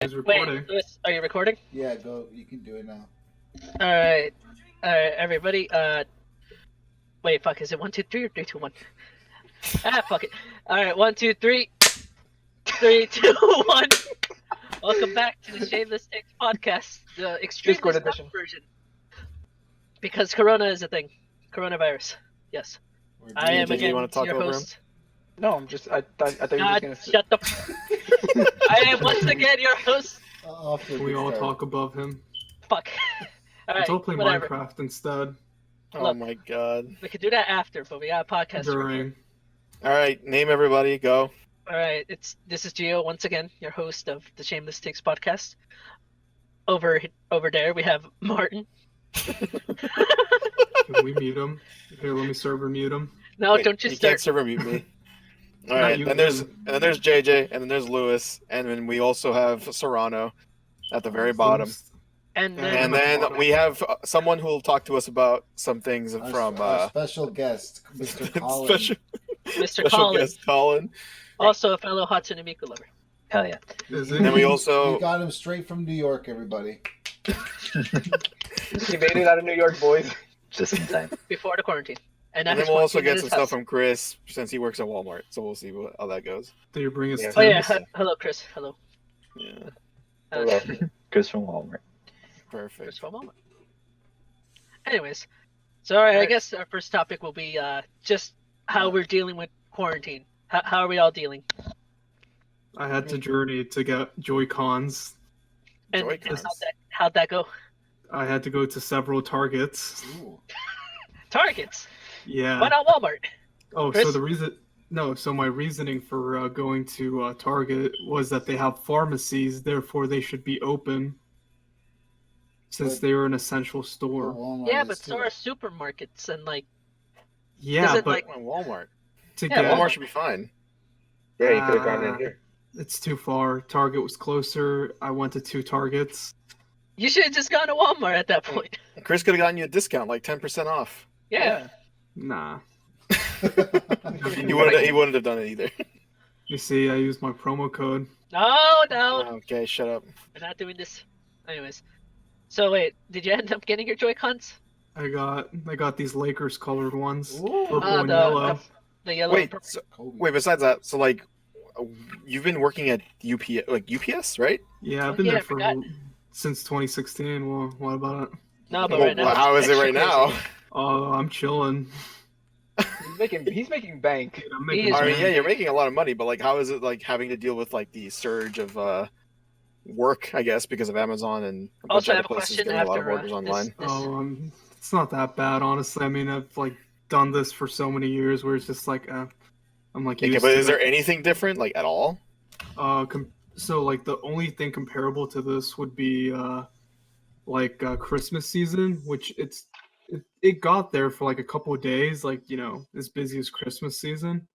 He's recording. Wait, Lewis, are you recording? Yeah, go. You can do it now. Alright, everybody. Wait, fuck. Is it 1, 2, 3 or 3, 2, 1? Fuck it. Alright, 1, 2, 3. 3, 2, 1. Welcome back to the Shameless Takes Podcast, the extreme Discord edition version. Because Corona is a thing. Coronavirus. Yes. I am again your host. No, I'm just. I thought you were just gonna. Shut the. I am once again your host. We all talk above him. Fuck. Let's all play whatever. Minecraft instead. Oh Look, my god. We could do that after, but we got a podcast. During. Alright, name everybody, go. Alright, this is Yugioh once again, your host of the Shameless Takes Podcast. Over there we have Martin. Can we mute him? Here, let me server mute him. No, Wait, don't you you start. can't server mute me. Alright, then there's JJ, and then there's Lewis, and then we also have Serrano at the very bottom. And And then we have someone who will talk to us about some things from our special guest, Mr. Colin. Mr. special Colin, guest Colin. also a fellow Hatsune Miku lover. Hell yeah. Is And then we also We got him straight from New York, everybody. He made it out of New York, boys. Just in time. Before the quarantine. and then we'll also get some stuff from Chris since he works at Walmart. So we'll see how that goes. Do you bring us Yeah. Oh yeah, Tim's? hello Chris. Hello. Yeah, Hello. Chris from Walmart. perfect. Chris from Walmart. Anyways, so I guess our first topic will be just how we're dealing with quarantine. How are we all dealing? I had to journey to get Joy-Cons. And Joy-Cons. how'd that go? I had to go to several Targets. Ooh. Targets. Yeah. Why not Walmart? Oh, Chris? so my reasoning for going to Target was that they have pharmacies, therefore they should be open. Since But- they are an essential store. Walmart Yeah, is but too. so are supermarkets and like. Yeah, Does it, but like- Walmart. to Yeah, get Walmart should be fine. Yeah, you could have gone in here. it's too far. Target was closer. I went to 2 Targets. You should have just gone to Walmart at that point. Chris could have gotten you a discount, like 10% off. Yeah. Nah. He wouldn't have done it either. You see, I used my promo code. No. Okay, shut up. We're not doing this. Anyways. So wait, did you end up getting your Joy-Cons? I got these Lakers colored ones. Ooh. Purple and yellow. The yellow. Wait, and purple. so, Kobe. wait. Besides that, so like, you've been working at UPS, right? Yeah, I've Oh, been yeah, I there for forgot. since 2016. Well, what about it? No, but Well, right now. how is it it's right extra now? Oh, I'm chilling. He's making bank. I'm He making is I mean, money. yeah, you're making a lot of money, but like, how is it like having to deal with like the surge of work? I guess because of Amazon and a bunch Also, I of have other a places question getting a lot of after orders online. this. Oh, it's not that bad, honestly. I mean, I've like done this for so many years, where it's just like, I'm like. Okay, used but to is there it. anything different, like at all? So like the only thing comparable to this would be Christmas season, which it got there for like a couple of days, like as busy as Christmas season.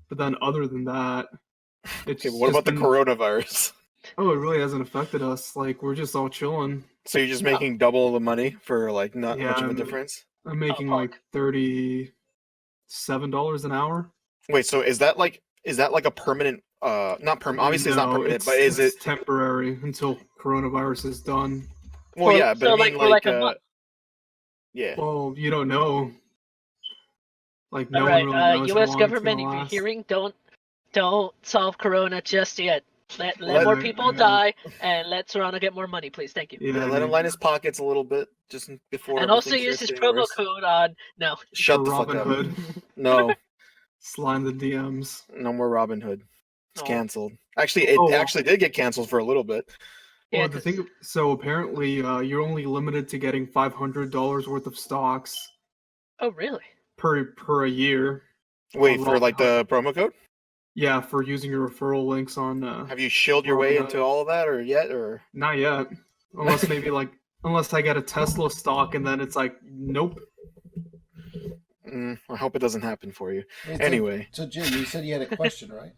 But then other than that, it's Okay, but what just about the been- coronavirus? Oh, it really hasn't affected us. Like we're just all chilling. So you're just making double the money for like not Yeah, much of a I'm- difference? I'm making fuck. like $37 an hour. Wait, so is that like a permanent? Not permanent. Obviously, it's not No, permanent, but is it? it's temporary until coronavirus is done? Well, yeah, but so, I like, mean, for, like, a month. yeah. Well, you don't know. Like no All right, one really knows how U.S. long government, it's if gonna you're last. hearing, don't solve Corona just yet. Let Let- more people die, and let Serrano get more money, please. Thank you. Yeah, let him line his pockets a little bit just before. And also everything use starts his getting promo worse. code on. No. Shut for the fuck Robin up. Hood. No, Slime the DMs. no more Robin Hood. It's Oh. canceled. Actually, it Oh. actually did get canceled for a little bit. Yeah, Well, the thing. So apparently, you're only limited to getting $500 worth of stocks Oh, really? per a year. Wait Oh, for like the promo code. Yeah, for using your referral links on. Have you shilled your way Robin into Hood. all of that, or yet, or? Not yet. Unless maybe unless I get a Tesla stock and then it's like, nope. I hope it doesn't happen for you. Wait, so- Anyway, So Jim, you said you had a question, right?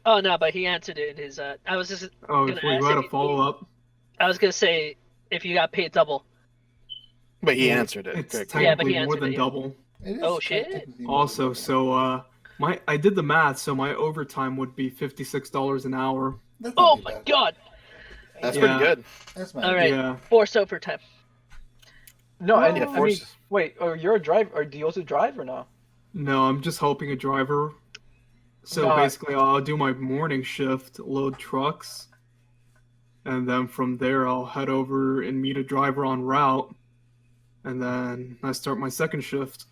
Oh no, but he answered it in his. I was just. Oh, Gonna we ask had if a follow up. I was gonna say if you got paid double. but he Well, answered it. It's Correct. Yeah, but technically he more answered than it, yeah. double. It is Oh, shit. technically more Also, than double. so I did the math. So my overtime would be $56 an hour. That's Oh not too my bad. god! That's Yeah. pretty good. That's my All right, Yeah. forced overtime. No, and Yeah, I mean, force. wait. Oh, you're a driver, or do you also drive or no? No, I'm just helping a driver. So No. basically, I'll do my morning shift, load trucks, and then from there, I'll head over and meet a driver en route, and then I start my second shift.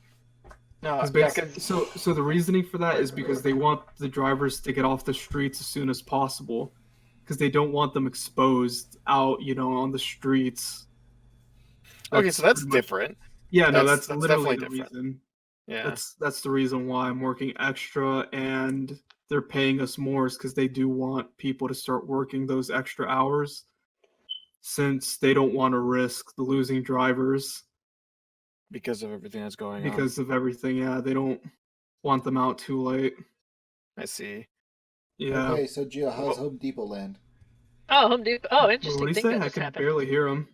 No, Because yeah, 'cause- so the reasoning for that is because they want the drivers to get off the streets as soon as possible, because they don't want them exposed out, on the streets. Okay, so that's pretty much- different. Yeah, no, That's that's literally definitely the different. reason. Yeah. That's the reason why I'm working extra, and they're paying us more is because they do want people to start working those extra hours, since they don't want to risk the losing drivers Because of everything that's going on. because of everything. Yeah, they don't want them out too late. I see. Yeah. Okay, so Gio, how's Home Depot land? Oh, Home Depot. Oh, What interesting do you thing say? that I just could happened. barely hear him.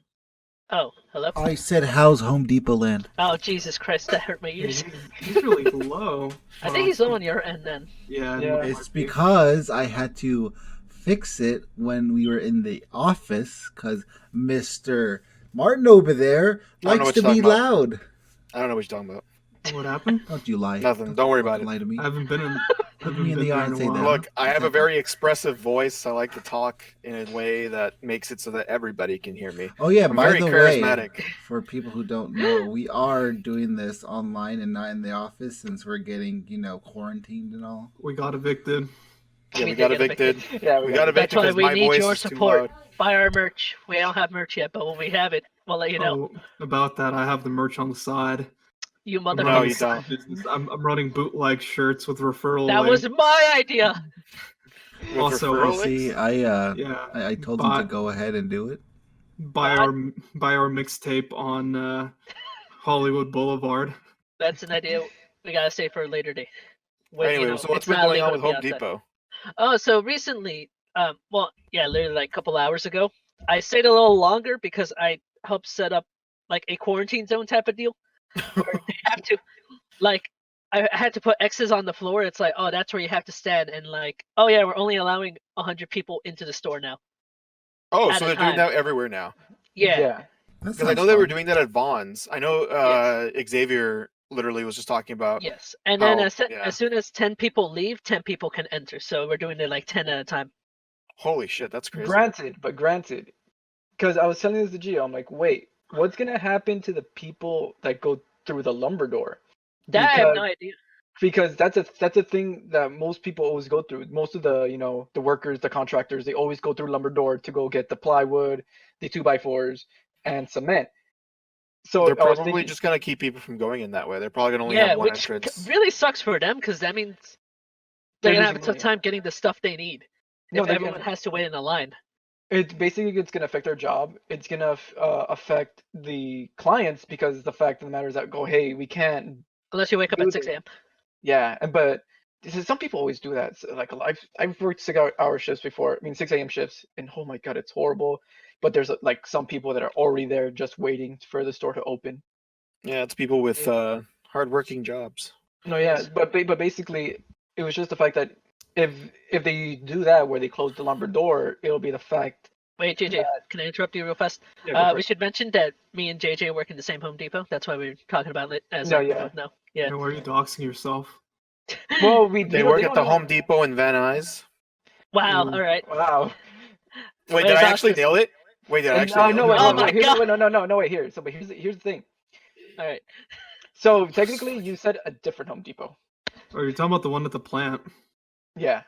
Oh, hello. I said, how's Home Depot land? Oh, Jesus Christ, that hurt my He's, ears. he's really low. I think he's low on your end then. Yeah. Yeah. It's because I had to fix it when we were in the office because Mr. Martin over there I don't know likes what to you're be talking about. loud. I don't know what you're talking about. What happened? Don't you lie. Nothing. Don't worry about it. Lie to me. I haven't been in. Look haven't me in been the eye there and in a say that. while. Look, I have a very expressive voice. I like to talk in a way that makes it so that everybody can hear me. Oh yeah, I'm by very the charismatic. way, for people who don't know, we are doing this online and not in the office since we're getting, quarantined and all. We got evicted. Yeah, we did got get evicted. yeah, We got That's evicted why because we my need voice your is too support. loud. Buy our merch. We don't have merch yet, but when we have it, we'll let you know. Oh, about that, I have the merch on the side. You I'm motherfucker. No, running you a side don't. business. I'm running bootleg shirts with referral That link. was my idea. With Also, referral You see, links? Yeah. I told him to go ahead and do it. Buy our mixtape on Hollywood Boulevard. That's an idea we gotta save for a later date. When, Anyway, so what's it's been not going legal on to with be Home outside. Depot? Oh, so recently, literally like a couple hours ago, I stayed a little longer because I helped set up like a quarantine zone type of deal where they have to, like, I had to put X's on the floor. It's like, oh, that's where you have to stand, and like, oh yeah, we're only allowing 100 people into the store now. Oh, At so a they're doing time. that everywhere now. Yeah. That's Because I know they were doing that at Vaughn's. I know Xavier literally was just talking about. Yes, and then Oh, as yeah. soon as 10 people leave, 10 people can enter. So we're doing it like 10 at a time. Holy shit, that's crazy. Granted, because I was telling this to Gio, I'm like, wait, what's gonna happen to the people that go through the lumber door? That I have no Because- idea. Because that's a thing that most people always go through. Most of the the workers, the contractors, they always go through lumber door to go get the plywood, the 2x4s, and cement. So They're I was probably thinking, just gonna keep people from going in that way. They're probably gonna only Yeah, have one which entrance. really sucks for them because that means they're They're gonna have a losing tough money. time getting the stuff they need. No, If they're everyone gonna- has to wait in a line. it's gonna affect their job. It's gonna affect the clients because the fact of the matter is that hey, we can't. Unless you wake up Do at 6 they- a.m. Yeah, but some people always do that. So, like I've worked 6-hour shifts before. I mean 6 a.m. shifts, and oh my god, it's horrible. But there's like some people that are already there just waiting for the store to open. Yeah, it's people with hardworking jobs. No, yeah, but basically, it was just the fact that if they do that where they close the lumber door, it'll be the fact. Wait, JJ, can I interrupt you real fast? Yeah, go for We it. should mention that me and JJ work in the same Home Depot. That's why we were talking about it. As No, we yeah. both know. Yeah. Why are you doxing yourself? Well, we They you know, work they at the don't Home know- Depot in Van Nuys. Wow. Ooh. All right. Wow. Wait, Where's did I actually Oscar's- nail it? Wait, did I actually No, nail no, it? wait, Oh wait, my wait, here's, God. wait, no, wait, here. So, but here's the thing. All right. So technically, you said a different Home Depot. Or you're talking about the one at the plant? Yeah.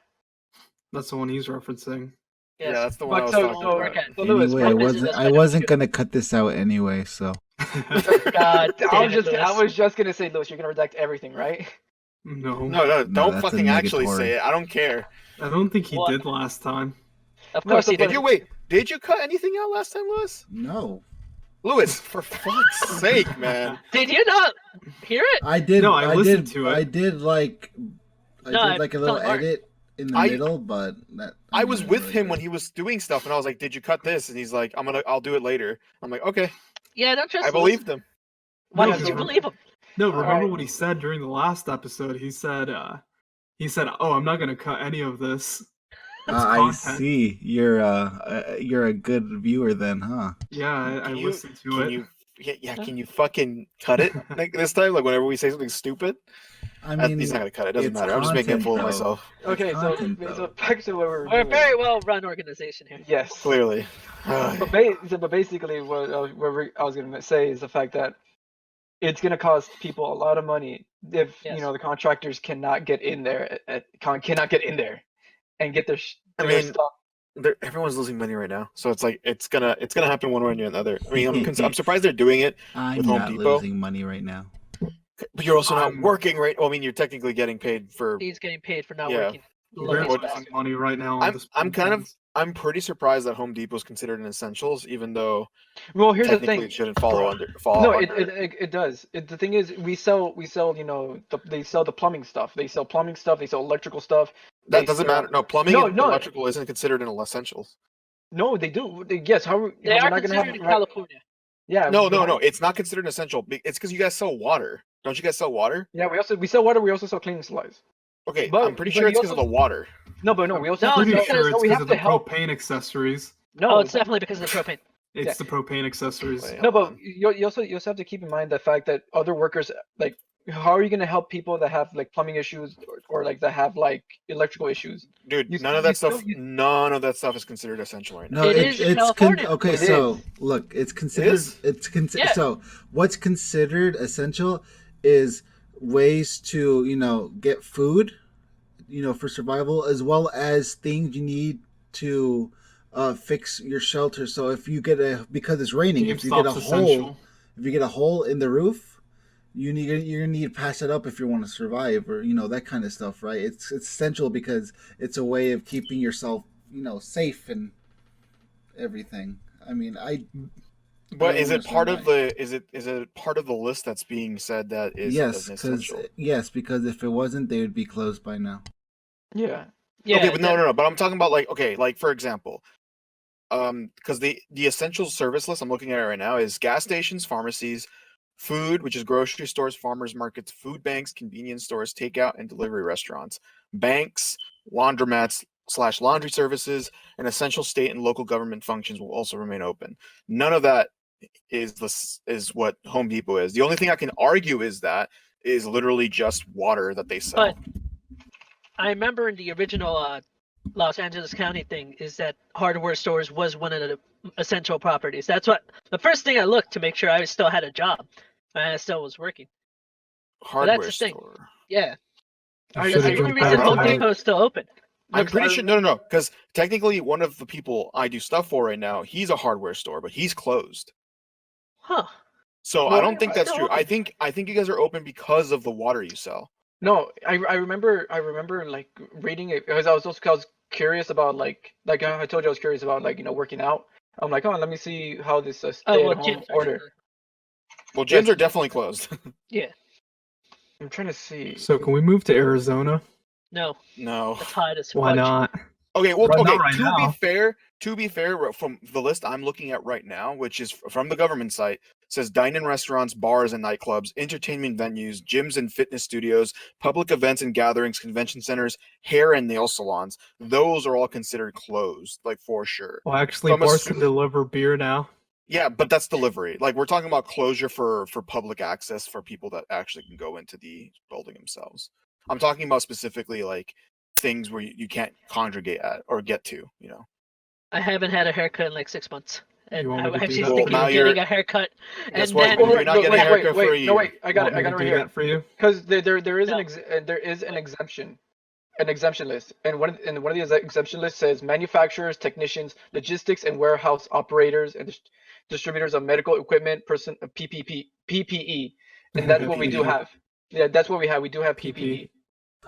That's the one he's referencing. Yes. Yeah, that's the one I But was so, talking so, about. so Lewis, Anyway, what- I wasn't gonna cut this out anyway, so God damn it, I Lewis. was just gonna say, Lewis, you're gonna redact everything, right? No, No, don't that's a fucking actually negatory. say it. I don't care. I don't think he What? did last time. Of No, course so he but- did. Did you wait? Did you cut anything out last time, Lewis? no. Lewis, for fuck's sake, man. Did you not hear it? I did. No, I listened did. to it. I did like. I No, did like a I- little tell Mark. edit in the I- middle, but that. I was mean, with really him good. when he was doing stuff, and I was like, "Did you cut this?" And he's like, I'll do it later." I'm like, "Okay." Yeah, don't trust I Lewis. believed him. Why No, did you because believe him? No, remember Alright. what he said during the last episode? He said, "Oh, I'm not gonna cut any of this." I content. see. You're a good viewer then, huh? Yeah, I Can you- listened to Can it. you? Yeah. Can you fucking cut it like this time? Like whenever we say something stupid. I mean, He's not gonna cut it. Doesn't it's matter. I'm just making a content, fool of though. myself. It's Okay, so content, so though. back to what we were We're a doing. very well-run organization here. Yes. Clearly. But basically, what I was gonna say is the fact that it's gonna cost people a lot of money if Yes. the contractors cannot get in there cannot get in there and get their I their mean, stuff. everyone's losing money right now, so it's like it's gonna happen one way or another. I mean, I'm surprised they're doing it I'm with Home not Depot, losing money right now. but you're also not I'm- working, right? Well, I mean, you're technically getting paid for. He's getting paid for not Yeah. working. We're Look, losing money right now. On I'm pretty surprised that Home Depot is considered an essentials, even though Well, here's the technically thing. it shouldn't fall No, under it. it does. The thing is, we sell they sell the plumbing stuff. They sell plumbing stuff. They sell electrical stuff. That they doesn't sell- matter. No, plumbing No, and no. electrical isn't considered an essentials. No, they do. Yes, how they we're are not gonna considered have in right- California. Yeah. No, we have- no, it's not considered an essential. It's because you guys sell water. Don't you guys sell water? Yeah, we sell water. We also sell cleaning supplies. Okay, But- I'm pretty but sure you it's because of also- the water. No, but no, we also No, have Pretty to, it's sure because- it's we because have of the to help. propane accessories. No, Oh, it's definitely because of the propane. It's Yeah. the propane accessories. Wait. no, Hold but on. you also have to keep in mind the fact that other workers like how are you going to help people that have like plumbing issues or like that have like electrical issues? Dude, You none of still- that stuff. you- None of that stuff is considered essential right now. No, It is in California. okay. It So is. look, it's considered. is? Yeah. So what's considered essential is ways to get food, for survival, as well as things you need to fix your shelter. So if you because it's raining, if you get a GameStop's hole, essential. if you get a hole in the roof, you're gonna need to patch it up if you want to survive, or that kind of stuff, right? It's essential because it's a way of keeping yourself safe and everything. I mean, But I is don't it part of understand the is it part of the list that's being said that is yes, an because essential? if it wasn't, they would be closed by now. Yeah. Yeah, Okay, but no. But I'm talking about like for example, because the essential service list I'm looking at right now is gas stations, pharmacies, food, which is grocery stores, farmers markets, food banks, convenience stores, takeout and delivery restaurants, banks, laundromats / laundry services, and essential state and local government functions will also remain open. None of that is what Home Depot is. The only thing I can argue is literally just water that they sell. But I remember in the original Los Angeles County thing is that hardware stores was one of the essential properties. That's what the first thing I looked to make sure I still had a job and I still was working. Hardware the thing. store. Yeah, I that's should've the only jumped reason back Home to that. Depot is still open. I'm Look, pretty sure. No, because technically one of the people I do stuff for right now, he's a hardware store, but he's closed. Huh? So I Well, don't think that's still true. I think you guys are open because of the water you sell. No, I remember like reading it because I was curious about like I told you I was curious about like working out. I'm like, oh, let me see how this stay Oh well, at home gyms order. are. Well, gyms are definitely closed. Yeah. I'm trying to see. So can we move to Arizona? No, No. it's hot as Why fudge. not? Okay, well, Right, okay. not right now. To be fair, from the list I'm looking at right now, which is from the government site, says dine-in restaurants, bars and nightclubs, entertainment venues, gyms and fitness studios, public events and gatherings, convention centers, hair and nail salons. Those are all considered closed, like for sure. Well, actually, So I'm bars assu- can deliver beer now. Yeah, but that's delivery. Like we're talking about closure for public access for people that actually can go into the building themselves. I'm talking about specifically like things where you can't congregate at or get to. I haven't had a haircut in like 6 months, and You want me I'm to do actually that? thinking Well, now of getting you're- a haircut. Guess And what? then You're not getting a haircut for a No, year. wait, I got Want it. I me got to it do right here. that for you? Because there is No. there is an exemption list, and one of the exemption lists says manufacturers, technicians, logistics and warehouse operators, and distributors of medical equipment, PPE, and that's what we do PPE. have. Yeah, that's what we have. We do have PP. PPE.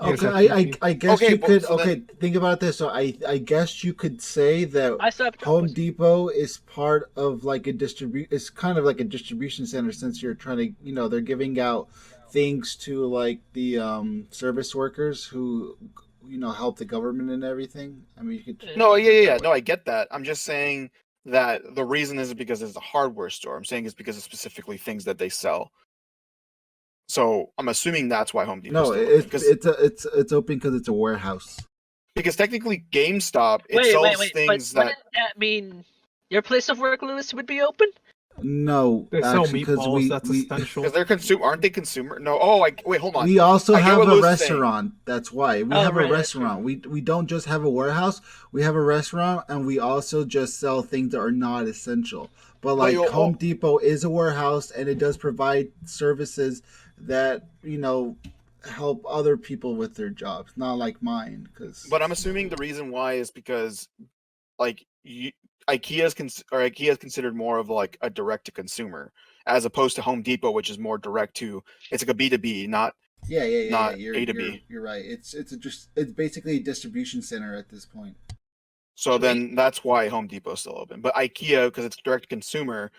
Yes, Okay, that's I guess Okay, you well, could. so then- Think about this. So I guess you could say that I still have a Home job. Depot is part of like it's kind of like a distribution center, since you're trying to, they're giving out things to like the service workers who help the government and everything. I mean, you could. No, yeah. No, I get that. I'm just saying that the reason isn't because it's a hardware store. I'm saying it's because of specifically things that they sell. So I'm assuming that's why Home Depot. No, it's open because it's a warehouse. Because technically, GameStop it sells Wait. things But that. wouldn't that mean your place of work, Lewis, would be open? No, They sell actually, because meatballs. That's we essential. Because they're consumer, aren't they? Consumer? No. Oh, wait. Hold on. we also I get have what a Lou's saying. restaurant. That's why we Oh, have right, a that's true. restaurant. We don't just have a warehouse. We have a restaurant, and we also just sell things that are not essential. But like you'll- Home Depot is a warehouse, and it does provide services that help other people with their jobs, not like mine. Because But I'm assuming the reason why is because, like, IKEA's considered more of like a direct to consumer, as opposed to Home Depot, which is more direct to. It's like a B2B, not yeah. not You're, A to B. You're right. It's basically a distribution center at this point. So then that's why Home Depot's still open. But IKEA, because it's direct to consumer,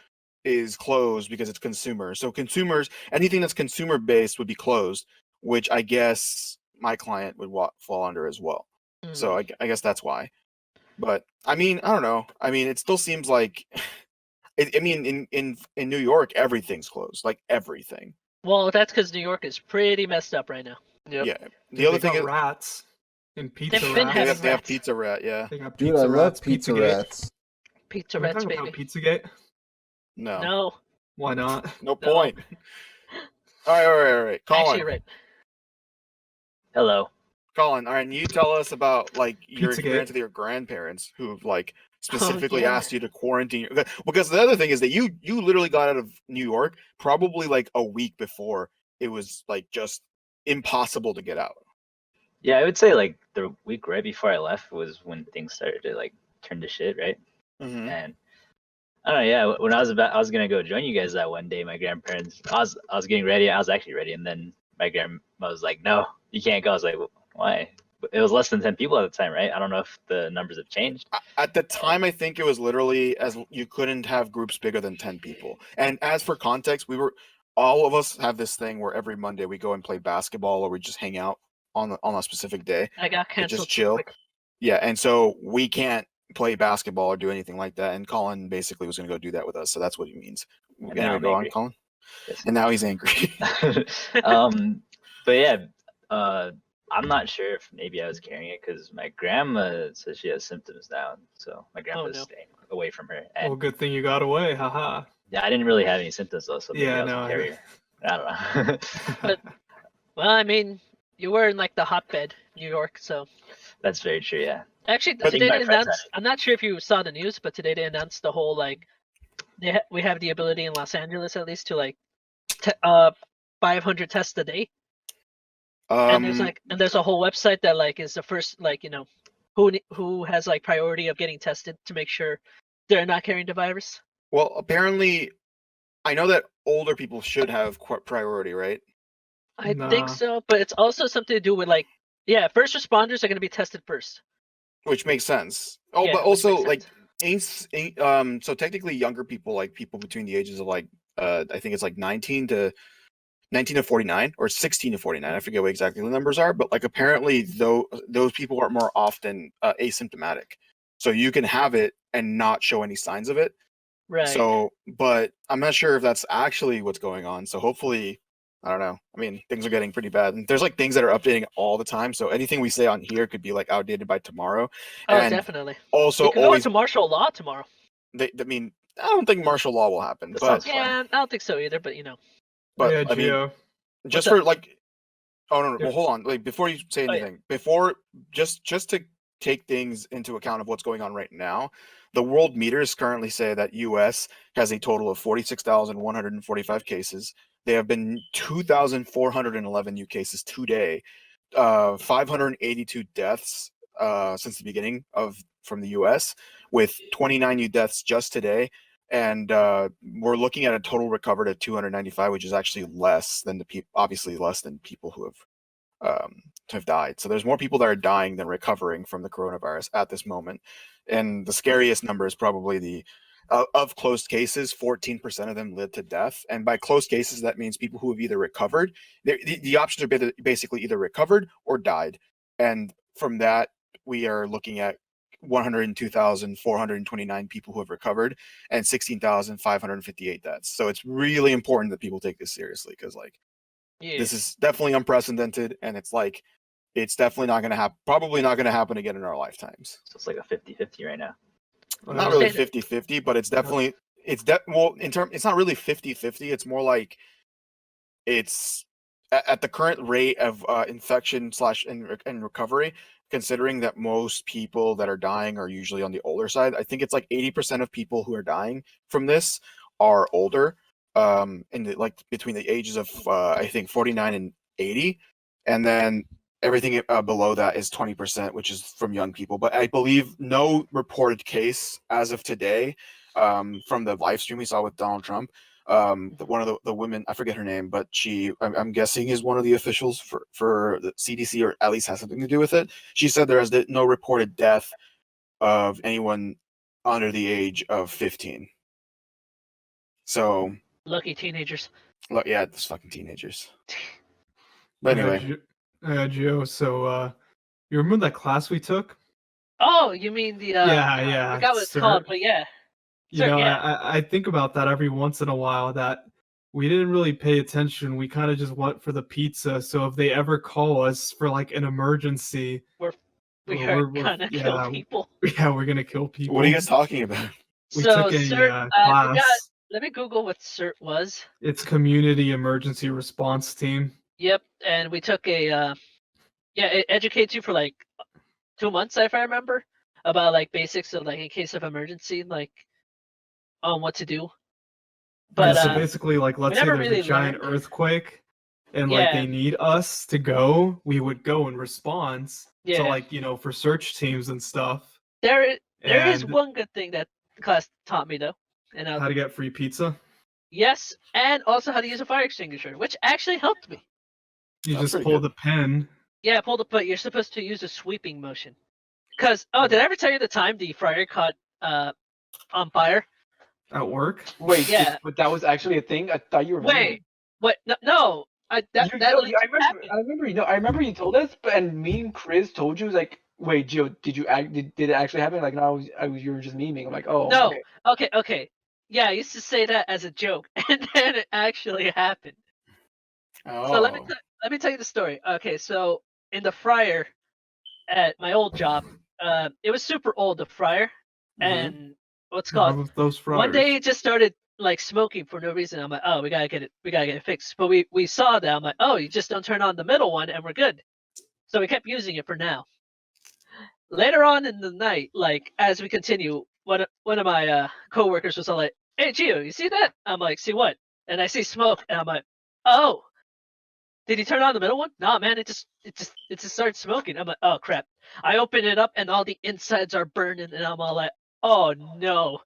is closed because it's consumer. So consumers, anything that's consumer based would be closed, which I guess my client would fall under as well. So I guess that's why. But I mean, I don't know. I mean, it still seems like, I mean, in New York, everything's closed, like everything. Well, that's because New York is pretty messed up right now. Yep. Yeah. The Dude, other they thing got is rats and pizza They've been rats. having they have rats. Pizza Rat. Yeah. They got Dude, pizza I love rats. pizza Pizzagate. rats. Pizza Can we rats, talk baby. about Pizzagate? No. No, Why not? No point. All right. Colin. actually, you're right. Hello. Colin, all right, and you tell us about like your Pizzagate. experience with your grandparents who like specifically yeah. asked you to quarantine. Because the other thing is that you literally got out of New York probably like a week before it was like just impossible to get out. Yeah, I would say like the week right before I left was when things started to like turn to shit, right? Mm-hmm. And I don't know, yeah. When I was gonna go join you guys that one day, my grandparents, I was getting ready. I was actually ready, and then my grandma was like, "No, you can't go." I was like, "Why?" It was less than 10 people at the time, right? I don't know if the numbers have changed. At the time, I think it was literally as you couldn't have groups bigger than 10 people. And as for context, all of us have this thing where every Monday we go and play basketball or we just hang out on a specific day. I got To canceled. just chill. Yeah, and so we can't play basketball or do anything like that. And Colin basically was going to go do that with us, so that's what he means. And now Anyway, I'm go on, angry. Colin. Yes. And now he's angry. But yeah, I'm not sure if maybe I was carrying it because my grandma says she has symptoms now. So my grandma's no. staying away from her. And Well, good thing you got away. Haha. yeah, I didn't really have any symptoms though, so maybe Yeah, I was no, a I- carrier. I don't know. But well, I mean, you were in like the hotbed, New York. So That's very true. Yeah. actually, But today my they friends announced. I'm not sure if you saw the news, but today they announced the whole like we have the ability in Los Angeles at least to like 500 tests a day. And there's a whole website that like is the first like who has like priority of getting tested to make sure they're not carrying the virus. well, apparently, I know that older people should have priority, right? I Nah. think so, but it's also something to do with like first responders are going to be tested first. Which makes sense. Oh, Yeah, but which also makes like so technically younger people, like people between the ages of like I think it's like 19 to 49 or 16 to 49. I forget what exactly the numbers are, but like apparently those people are more often asymptomatic. So you can have it and not show any signs of it. Right. So, but I'm not sure if that's actually what's going on. So hopefully, I don't know. I mean, things are getting pretty bad. And there's like things that are updating all the time. So anything we say on here could be like outdated by tomorrow. Oh, And definitely. also We could go always, into martial law tomorrow. I mean, I don't think martial law will happen, That but sounds fun. Yeah, I don't think so either, but but yeah, I mean, Gio. just What's for like, oh no, Yeah. well hold on, like before you say Oh, yeah. anything, before just to take things into account of what's going on right now, the world meters currently say that U.S. has a total of 46,145 cases. There have been 2,411 new cases today, 582 deaths since the beginning from the U.S. with 29 new deaths just today. And we're looking at a total recovered at 295, which is actually less than obviously less than people who have died. So there's more people that are dying than recovering from the coronavirus at this moment. And the scariest number is probably the of closed cases, 14% of them led to death. And by closed cases, that means people who have either recovered. The options are basically either recovered or died. And from that, we are looking at 102,429 people who have recovered and 16,558 deaths. So it's really important that people take this seriously because like yeah. this is definitely unprecedented, and it's like it's definitely not going to happen. Probably not going to happen again in our lifetimes. So it's like a 50-50 right now. Not really Say 50-50, but it's definitely it's not really 50-50. It's more like it's at the current rate of infection / and recovery, considering that most people that are dying are usually on the older side. I think it's like 80% of people who are dying from this are older, like between the ages of I think 49 and 80, and then everything below that is 20%, which is from young people. But I believe no reported case as of today, from the live stream we saw with Donald Trump. One of the women, I forget her name, but I'm guessing is one of the officials for the CDC, or at least has something to do with it. She said there is no reported death of anyone under the age of 15. So lucky teenagers. yeah, those fucking teenagers. But anyway, Gio, so you remember that class we took? Oh, you mean the Yeah, I forgot what it's sir. called, but yeah. You Sir, know, yeah. I think about that every once in a while, that we didn't really pay attention. We kind of just went for the pizza. So if they ever call us for like an emergency, We Well, are we're- gonna kill people. yeah, we're gonna kill people. what are you guys talking about? We So took a CERT, class. let me Google what CERT was. It's Community Emergency Response Team. Yep, and we took a it educates you for like 2 months, if I remember, about like basics of like in case of emergency, like on what to do. But so basically, like, let's say never there's really a giant learned it. earthquake, and like Yeah. they need us to go, we would go in response. Yeah. So like, for search teams and stuff. there is And one good thing that the class taught me though, and how to get free pizza. yes, and also how to use a fire extinguisher, which actually helped me. You That's just pretty pull good. the pin. Yeah, but you're supposed to use a sweeping motion. Cause did I ever tell you the time the fryer caught on fire? At work. Wait, Yeah. but that was actually a thing. I thought you remember. Wait, what? No, I remember you told us, but and me and Chris told you, like, wait, Gio, did it actually happen? Like, no, you were just memeing. I'm like, oh, No. okay. Okay. Yeah, I used to say that as a joke, and then it actually happened. So let me tell you the story. Okay, so in the fryer at my old job, it was super old, the fryer, and what's How called about those fryers? one day it just started like smoking for no reason. I'm like, oh, we gotta get it fixed. But we saw that. I'm like, oh, you just don't turn on the middle one, and we're good. So we kept using it for now. Later on in the night, like as we continue, one of my coworkers was all like, "Hey, Gio, you see that?" I'm like, "See what?" And I see smoke, and I'm like, "Oh, did he turn on the middle one?" Nah, man, it just started smoking. I'm like, "Oh crap!" I open it up, and all the insides are burning, and I'm all like, "Oh no!"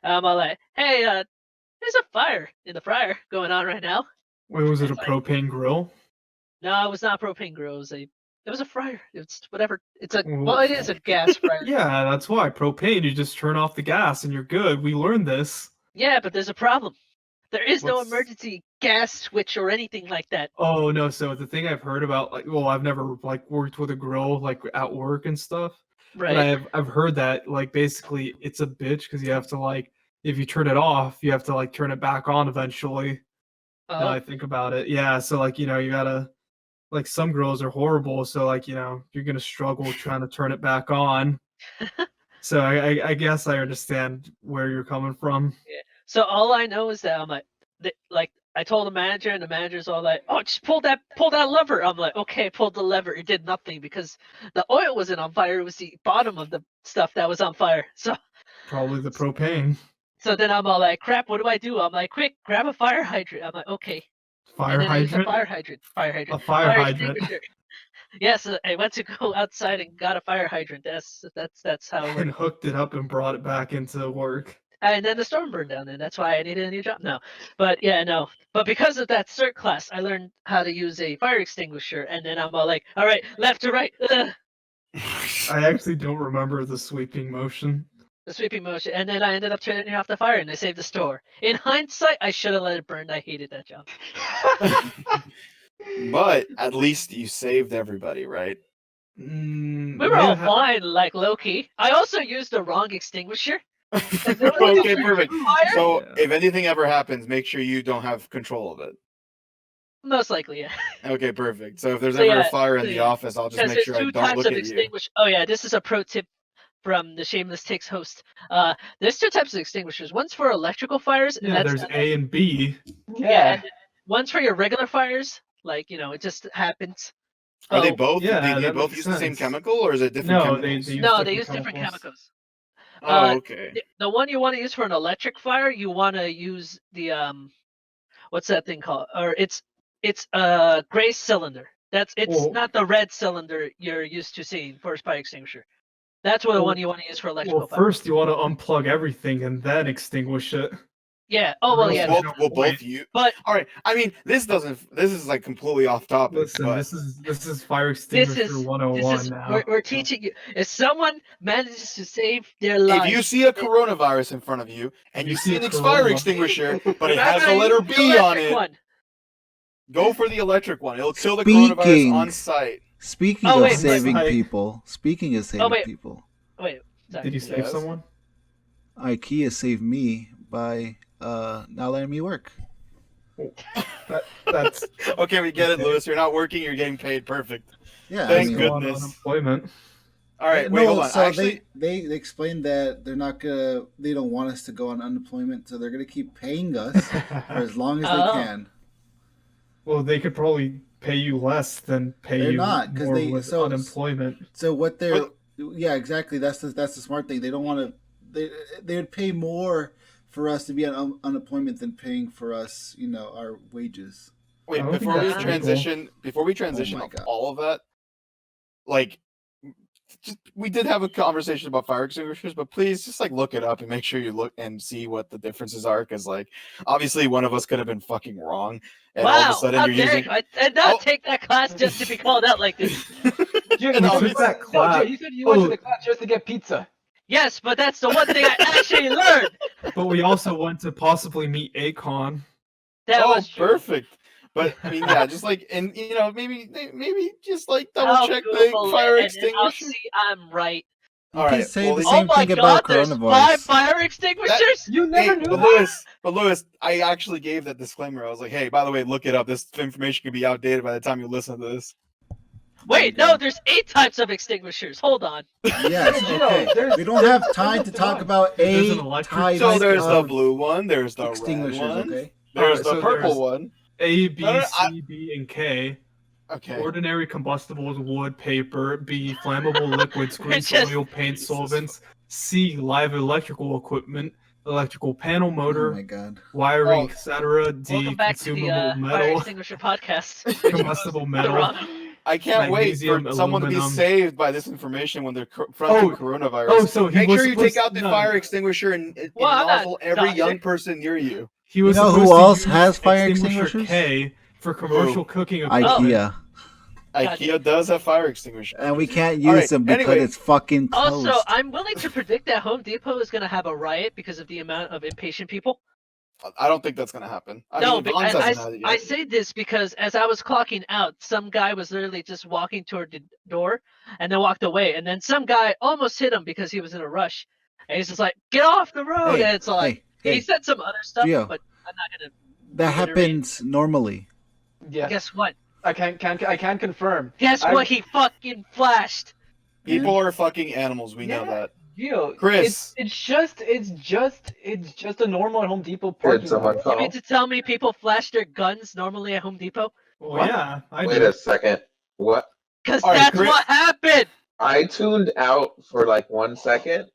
I'm all like, "Hey, there's a fire in the fryer going on right now." Wait, was it a propane grill? No, it was not a propane grill. It was a fryer. It's whatever. It Well, is a gas fryer. Yeah, that's why. Propane, you just turn off the gas and you're good. We learned this. Yeah, but there's a problem. There is no What's- emergency gas switch or anything like that. Oh no, so the thing I've heard about, like, well, I've never like worked with a grill like at work and stuff. Right. But I've heard that like basically it's a bitch because you have to like, if you turn it off, you have to like turn it back on eventually. Now I think about it. Yeah, so like, you gotta, like, some grills are horrible, so like, you're gonna struggle trying to turn it back on. So I guess I understand where you're coming from. So all I know is that I'm like I told the manager, and the manager's all like, "Oh, just pull that lever." I'm like, "Okay," pulled the lever. It did nothing because the oil wasn't on fire. It was the bottom of the stuff that was on fire. So Probably the propane. then I'm all like, "Crap, what do I do?" I'm like, "Quick, grab a fire hydrant." I'm like, "Okay." Fire And then I used a hydrant? fire hydrant. Fire hydrant. A fire hydrant. extinguisher. Yes, I went to go outside and got a fire hydrant. That's how it And worked. hooked it up and brought it back into work. And then the storm burned down, and that's why I needed a new job. No, but yeah, no. But because of that CERT class, I learned how to use a fire extinguisher, and then I'm all like, all right, left to right, I actually don't remember the sweeping motion. the sweeping motion, and then I ended up turning off the fire, and I saved the store. In hindsight, I should have let it burn. I hated that job. But at least you saved everybody, right? Mm, We were all fine, like low key. I also used the wrong extinguisher. Okay, perfect. Fire? So Yeah. if anything ever happens, make sure you don't have control of it. Most likely, yeah. Okay, perfect. So if there's So ever a yeah, fire in so the yeah. office, I'll just Because make there's sure I two don't types look of at you. extinguishers. Oh yeah, this is a pro tip from the Shameless Takes host. There's two types of extinguishers. One's for electrical fires, and Yeah, that's there's A and B. yeah. And one's for your regular fires, like it just happens. Are they So both? Yeah, they that both makes use the same sense. chemical, or is it different No, they chemicals? use no, different they use different chemicals. chemicals. Oh, okay. The one you want to use for an electric fire, you want to use the what's that thing called? Or it's a gray cylinder. It's Well- not the red cylinder you're used to seeing for a fire extinguisher. That's what the Well- one you want to use for electrical Well, fire. first you want to unplug everything and then extinguish it. Yeah. Oh well, Or yeah. else We'll there's both, no we'll both point. use. But All right. I mean, this is like completely off topic. Listen, but this is fire this extinguisher is 101 now. we're teaching you. If someone manages to save their if life, you see a coronavirus in front of you and If you you see see an a fire corona- extinguisher, but it remember has the to letter use the B on electric it, one. go for the electric one. It'll kill the coronavirus Speaking- on site. Speaking Oh, of wait, saving but- people, speaking of saving wait. people, Wait. Sorry. Did you save Yes. someone? IKEA saved me by not letting me work. That's Okay, we get it, Okay. Lewis. You're not working. You're getting paid. Perfect. Yeah, Thank I mean, still on goodness. unemployment. All right. no, Wait, hold on. so Actually, they explained that they don't want us to go on unemployment, so they're gonna keep paying us for as long as they Oh. can. Well, they could probably pay you less than pay They're you not, 'cause more they- with so- unemployment. So what they're But- yeah, exactly. That's the smart thing. They don't want to. They would pay more for us to be on unemployment than paying for us, our wages. wait. I don't think Before we that's legal. transition, my God. all of that, like, we did have a conversation about fire extinguishers, but please just look it up and make sure you look and see what the differences are, because obviously one of us could have been fucking wrong, and all of Wow. a sudden How you're dare using. you? I did not Oh. take that class just to be called out like this. Jay, And you all said- this- that no, class- Jay, you said you went Oh. to the class just to get pizza. Yes, but that's the one thing I actually learned. But we also want to possibly meet Akon. That Oh, was true. perfect. But I mean, yeah, just and maybe just double I'll check the Google fire it, and then I'll extinguisher. see I'm right. You All can right, say well, the this- same Oh my thing God, about there's coronavirus. 5 fire extinguishers. You never knew but that. Lewis, I actually gave that disclaimer. I was like, hey, by the way, look it up. This information could be outdated by the time you listen to this. Wait, There you no, go. there's 8 types of extinguishers. Hold on. Yes, Gio, okay. there's- We don't have there's time a to talk bunch. about There's an a electric- type So there's the of blue one, there's the red extinguishers. one, Okay. there's Alright, the so purple there's- one. A, B, No, no, C, D, and K. Okay. Ordinary combustibles, wood, paper. B, flammable liquids, grease, Just- oil, paint, Jesus. solvents. C, live electrical equipment, electrical panel Oh motor, my god. wiring, Oh. etc. D, Welcome back to the consumable Fire metal, Extinguisher Podcast. combustible metal. Wrong. I can't wait for magnesium, someone to be aluminum. saved by this information when they're confronting Oh, coronavirus. Oh, so he Make was sure you take supposed- out the no, fire extinguisher and Well, I'm not nozzle every doctor. young person near you. He was You know who supposed to else use has fire extinguisher extinguishers? K for commercial cooking equipment. IKEA. IKEA does have fire extinguishers. And we can't use All right, them because anyway. it's fucking closed. Also, I'm willing to predict that Home Depot is going to have a riot because of the amount of impatient people. I don't think that's gonna happen. I No, mean, but Vons hasn't had it I yet. say this because as I was clocking out, some guy was literally just walking toward the door and then walked away. And then some guy almost hit him because he was in a rush. And he's just like, get off the road. Hey, and it's like, hey, he said some other stuff, Gio. but I'm not going to. that happens normally. Yeah, Guess what? I can confirm. Guess I- what? He fucking flashed. People are fucking animals. We know Yeah. that. Gio, Chris. it's just a normal Home Depot parking someone lot. call? You mean to tell me people flash their guns normally at Home Depot? Well, What? yeah, I Wait do. a second. What? Because All right, that's Chris- what happened. I tuned out for like 1 second.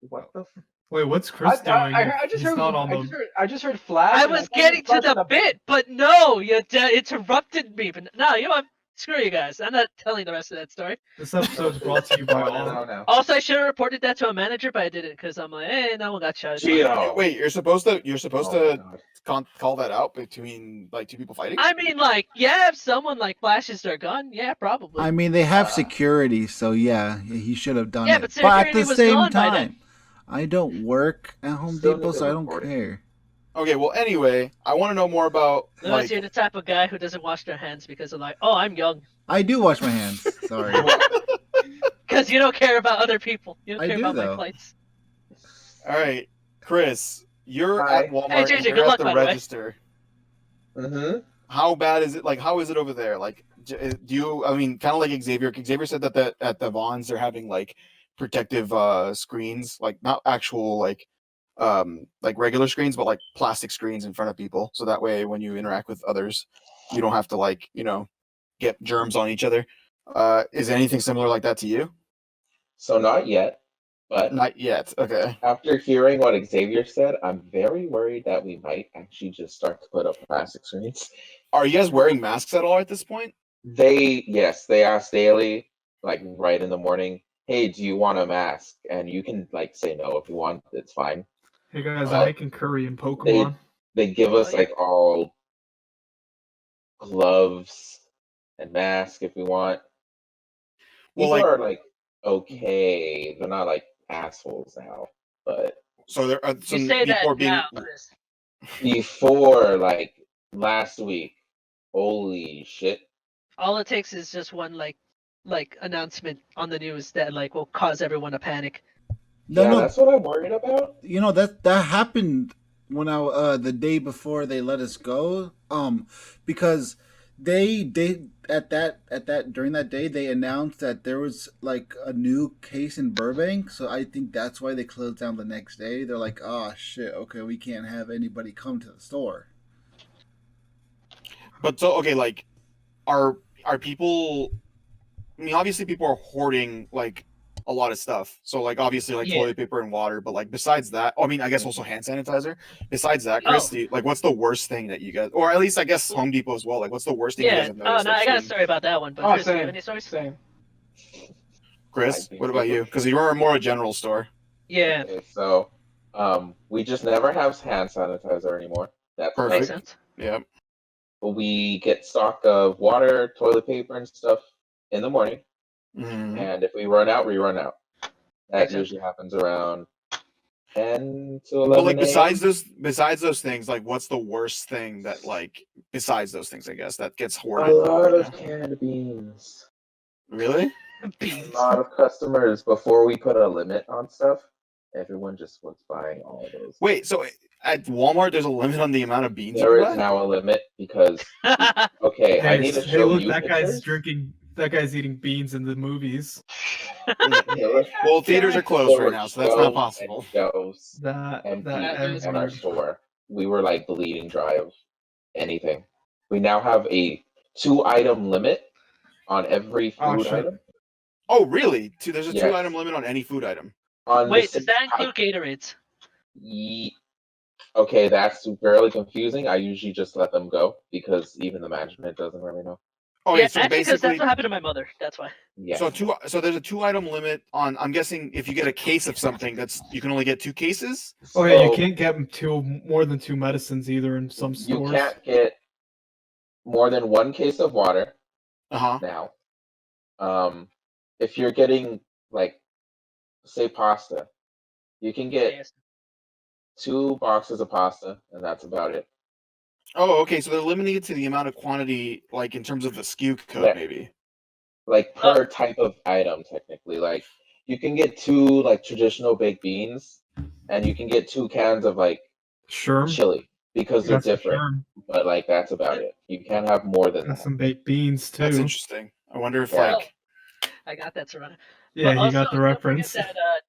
What the? Wait, what's Chris doing? I just He's heard. not on I just heard flash. I and was thought getting it to flashed the bit, but no, you interrupted me. But no, you know what? Screw you guys. I'm not telling the rest of that story. This episode's brought to you by Oh, all. no. Also, I should have reported that to a manager, but I didn't because I'm like, hey, no one got shot. It's fine. Gio. Wait, you're supposed to Oh my God. call that out between two people fighting? I mean, like, yeah, if someone like flashes their gun, yeah, probably. I mean, they have security, so yeah, he should have done Yeah, it. but But at security the was same gone by then. time, I don't work at Home Still Depot, need so to I don't report it. care. Okay, well, anyway, I want to know more about Unless you're the type of guy who doesn't wash their hands because of like, oh, I'm young. I do wash my hands. Sorry. Because you don't care about other people. You don't I care do, about though. my plights. All right, Chris, you're Hi. at Walmart. Hey, JJ, and good you're luck, at the by the way. register. Mm-hmm. how bad is it? Like, how is it over there? Like, do you? I mean, kind of like Xavier. Xavier said that at the Vons they're having like protective screens, like not actual like regular screens, but like plastic screens in front of people, so that way when you interact with others, you don't have to like get germs on each other. Is anything similar like that to you? So not yet, but Not yet. Okay. after hearing what Xavier said, I'm very worried that we might actually just start to put up plastic screens. Are you guys wearing masks at all at this point? Yes, they ask daily, like right in the morning, hey, do you want a mask? And you can like say no if you want, it's fine. Hey guys, I'm But making curry in Pokemon. they give us Oh, yeah. like all gloves and mask if we want. Well, People like, are like okay, they're not like assholes now, but so there are You some say that people are being. now, Chris. before like last week, holy shit. All it takes is just one like announcement on the news that like will cause everyone to panic. No, Yeah, no, that's what I'm worried about. that happened when I the day before they let us go. Because they at that during that day they announced that there was like a new case in Burbank, so I think that's why they closed down the next day. They're like, oh shit, okay, we can't have anybody come to the store. But so okay, like, are people? I mean, obviously, people are hoarding like a lot of stuff. So, like, obviously, like Yeah. toilet paper and water. But like, besides that, I mean, I guess also hand sanitizer. Besides that, Chris, Oh. like, what's the worst thing that you guys, or at least I guess Home Depot as well. Like, what's the worst thing you guys Yeah. have Oh noticed? no, I got a story about that one. But Oh, Chris, do you have same. any stories? Same. Chris, I think what about people you? Because you are more a general store. Yeah, Okay, so we just never have hand sanitizer anymore. That's Perfect. makes done. sense. Yeah. But we get stock of water, toilet paper, and stuff in the morning. Mhm. And if we run out, we run out. That Makes sense. usually happens around 10 to 11 But like, a.m. besides those things, like, what's the worst thing that like besides those things? I guess that gets A hoarded. lot right of now? canned beans. Really? A Beans. lot of customers, before we put a limit on stuff, everyone just was buying all those. Wait, so at Walmart, there's a limit on the amount of beans you There can is buy? now a limit because, okay, I need to Hey, show look, you that guy's pictures. drinking. That guy's eating beans in the movies. Well, theaters are closed There right were now, so that's not shelves possible. and shelves That empty is at our N-word. store. We were like bleeding dry of anything. We now have a 2-item limit on every Oh food shit. item. Oh, really? There's a Yes. 2-item limit on any food item. On the Wait, does same that type- include Gatorades? Okay, that's fairly confusing. I usually just let them go because even the management doesn't really know. Okay, Yeah, so actually, because basically, that's what happened to my mother. That's why. Yes. so there's a 2-item limit on. I'm guessing if you get a case of something, you can only get 2 cases. Okay, So you can't get more than 2 medicines either in some you stores. can't get more than 1 case of water Uh huh. now. If you're getting like, say, pasta, you can get Yes. 2 boxes of pasta, and that's about it. Oh, okay. So they're limiting it to the amount of quantity, like in terms of the SKU code, Yeah. maybe. Like per type of item, technically. Like you can get 2 like traditional baked beans, and you can get 2 cans of like Sherm. chili because they're Got some different. Sherm. But like that's about it. You can't have more than Got that. some baked beans too. That's interesting. I wonder if Yeah. like. I got that, Serrano. Yeah, But he also, got the don't reference. forget that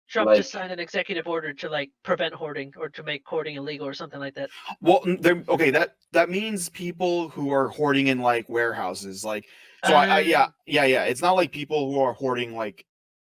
Trump Like- just signed an executive order to like prevent hoarding or to make hoarding illegal or something like that. Well, okay. That means people who are hoarding in like warehouses, like. So yeah. It's not like people who are hoarding For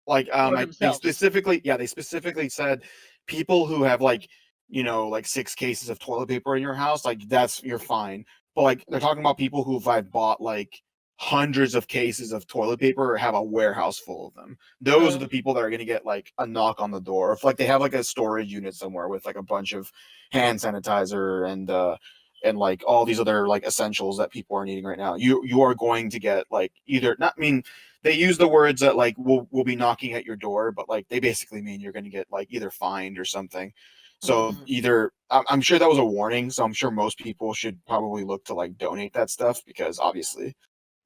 they themselves. specifically said people who have like like 6 cases of toilet paper in your house, like you're fine. But like they're talking about people who have bought like hundreds of cases of toilet paper or have a warehouse full of them. Those are the people that are going to get like a knock on the door. If like they have like a storage unit somewhere with like a bunch of hand sanitizer and like all these other like essentials that people are needing right now, you are going to get like either not. I mean, they use the words that like we'll be knocking at your door, but like they basically mean you're going to get like either fined or something. So Mhm. either I'm sure that was a warning. So I'm sure most people should probably look to like donate that stuff because obviously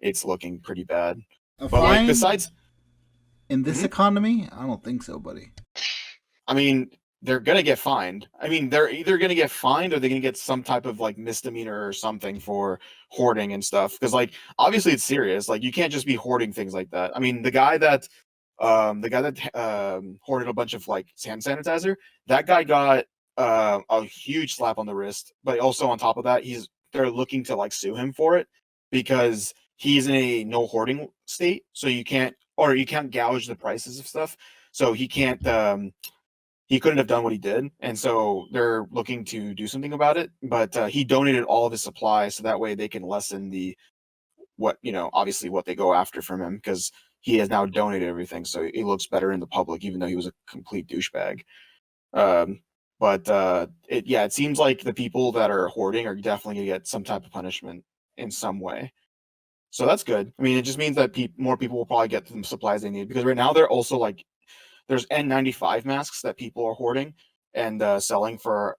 it's looking pretty bad. A But like fine besides, in this Mhm. economy, I don't think so, buddy. I mean, they're gonna get fined. I mean, they're either gonna get fined or they're gonna get some type of like misdemeanor or something for hoarding and stuff. Because like obviously it's serious. Like you can't just be hoarding things like that. I mean, the guy that hoarded a bunch of like hand sanitizer, that guy got a huge slap on the wrist. But also on top of that, they're looking to like sue him for it because he's in a no hoarding state, so you can't gouge the prices of stuff. So he couldn't have done what he did, and so they're looking to do something about it. But he donated all of his supplies, so that way they can lessen obviously what they go after from him, because he has now donated everything, so he looks better in the public, even though he was a complete douchebag. It seems like the people that are hoarding are definitely gonna get some type of punishment in some way. So that's good. I mean, it just means that more people will probably get the supplies they need, because right now they're also like there's N95 masks that people are hoarding and selling for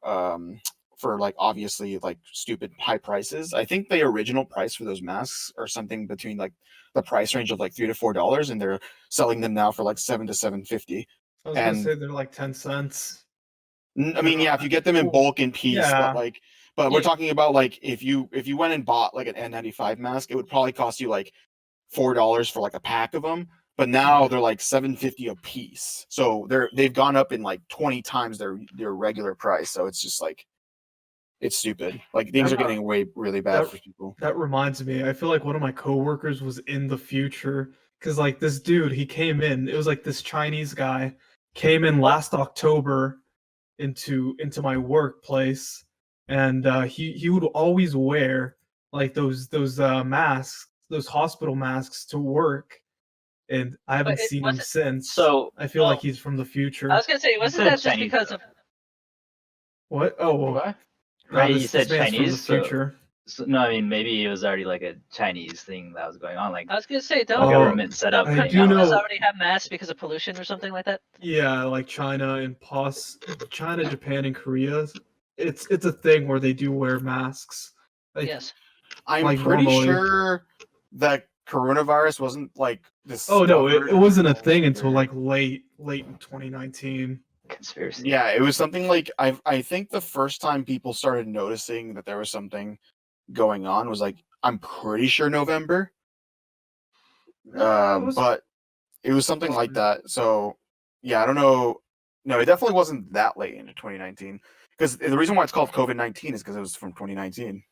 like obviously like stupid high prices. I think the original price for those masks are something between like the price range of like $3 to $4, and they're selling them now for like $7 to $7.50. I was gonna And say they're like 10 cents. I mean, yeah, if you get them in bulk and piece, Yeah. but we're talking about like if you went and bought like an N95 mask, it would probably cost you like $4 for like a pack of them. But now they're like $7.50 a piece. So they've gone up in like 20 times their regular price. So it's just like it's stupid. Like things are getting really bad for people. That reminds me, I feel like one of my coworkers was in the future, because like this dude, he came in. It was like this Chinese guy came in last October into my workplace, and he would always wear like those masks, those hospital masks to work, and I haven't seen him since. So I feel like he's from the future. I was gonna say, wasn't that just because of What? Oh, What? right? You this said man's from the Chinese. So, future. no, I mean maybe it was already like a Chinese thing that was going on, like I was gonna say, the don't government set up. I do countries know- already have masks because of pollution or something like that. Yeah, like China, Japan, and Korea. It's a thing where they do wear masks. Like, Yes. I'm like pretty normally. sure that coronavirus wasn't like this. Oh no, it wasn't a thing until like late in 2019. Conspiracy. Yeah, it was something like I think the first time people started noticing that there was something going on was like, I'm pretty sure November. But it was something like that. So yeah, I don't know. No, it definitely wasn't that late into 2019. Because the reason why it's called COVID-19 is because it was from 2019.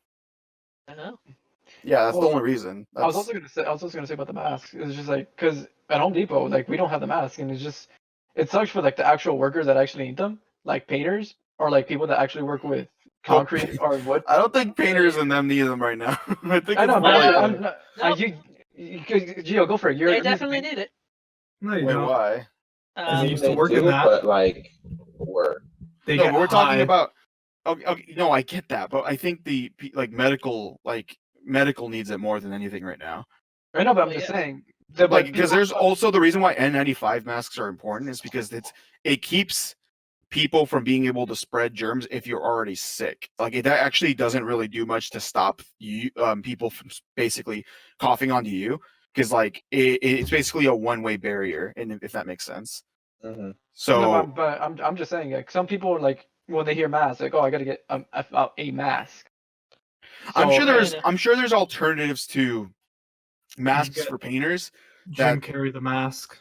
I know. Yeah, that's the Well, only reason. I was also gonna say about the masks. It's just like because at Home Depot, like we don't have the mask, and it sucks for like the actual workers that actually need them, like painters or like people that actually work with concrete or wood. I don't think painters and them need them right now. I think I know, it's more but like I'm not, Nope. Gio, go for it. They definitely need it. No, you wait, don't. why? Because he used to They work in do, that. but like work. They No, get but we're talking high. about. Okay, no, I get that, but I think the like medical needs it more than anything right now. I know, but I'm Well, just yeah. saying. Like because there's also the reason why N95 masks are important is because it keeps people from being able to spread germs if you're already sick. Like it actually doesn't really do much to stop you people from basically coughing onto you, because like it's basically a one-way barrier, and if that makes sense. Mm-hmm. So No, but I'm just saying, like some people are like when they hear mask, like, oh, I gotta get a mask. I'm sure So- there's alternatives to masks get- for painters. Jim carry the mask.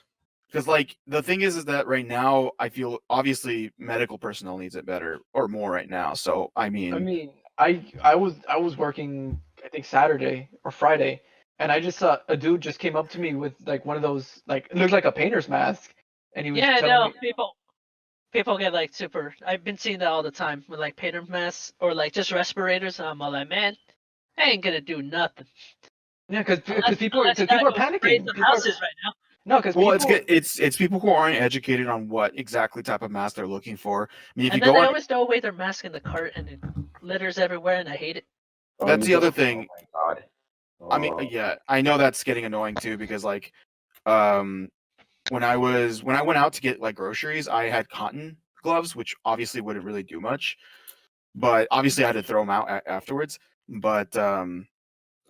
Because like the thing is that right now I feel obviously medical personnel needs it better or more right now. So I mean I was working, I think Saturday or Friday, and I just saw a dude just came up to me with like one of those, like it looked like a painter's mask, and he was Yeah, telling no, me, people get like super. I've been seeing that all the time with like painter masks or like just respirators. And I'm all like, man, I ain't gonna do nothing. yeah, because people Unless are I go panicking. raid some People are- houses right now. no, because well people, it's people who aren't educated on what exactly type of mask they're looking for. I mean if And you then go they on always throw away their mask in the cart and it litters everywhere, and I hate it. That's the other thing. Oh my god. I mean, Oh. yeah, I know that's getting annoying too, because like, when I went out to get like groceries, I had cotton gloves, which obviously wouldn't really do much, but obviously I had to throw them out afterwards. But I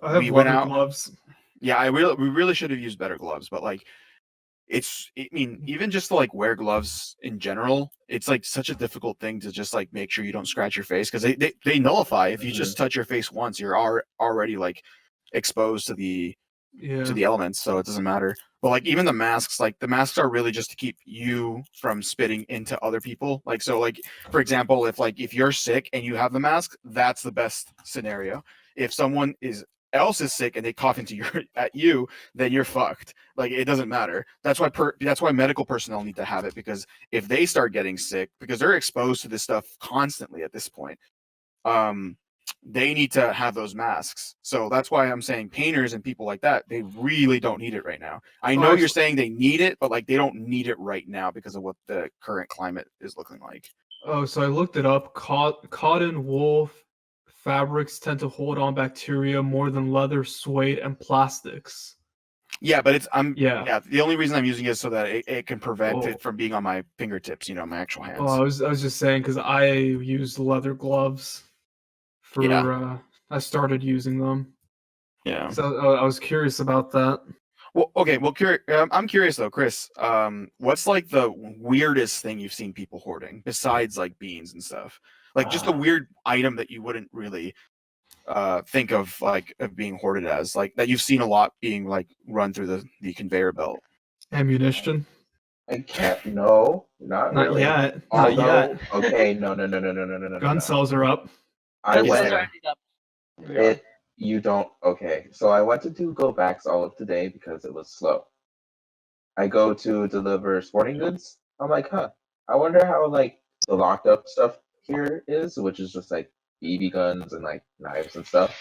have we went leather out. gloves. Yeah, we really should have used better gloves, but like, I mean, even just to like wear gloves in general, it's like such a difficult thing to just like make sure you don't scratch your face because they nullify. If you just touch your face once, you're already like exposed to the elements, so it doesn't matter. But like even the masks are really just to keep you from spitting into other people. Like so, like for example, if you're sick and you have the mask, that's the best scenario. If someone else is sick and they cough into at you, then you're fucked. Like it doesn't matter. That's why medical personnel need to have it, because if they start getting sick, because they're exposed to this stuff constantly at this point, they need to have those masks. So that's why I'm saying painters and people like that, they really don't need it right now. I know you're saying they need it, but like they don't need it right now because of what the current climate is looking like. Oh, so I looked it up. Cotton, wool, fabrics tend to hold on bacteria more than leather, suede, and plastics. Yeah, but the only reason I'm using it is so that it can prevent it from being on my fingertips, my actual hands. Oh, I was just saying because I used leather gloves for I started using them. Yeah. So I was curious about that. Well, okay. Well, I'm curious though, Chris. What's like the weirdest thing you've seen people hoarding besides like beans and stuff? Like just a weird item that you wouldn't really think of being hoarded as, like that you've seen a lot being like run through the conveyor belt. Ammunition. I can't. No, not really. Yet. Although, Not yet. okay, no. Gun sales are up. Gun sales are up. You don't. Okay, so I went to do go backs all of today because it was slow. I go to deliver sporting goods. I'm like, I wonder how like the locked up stuff here is, which is just like BB guns and like knives and stuff.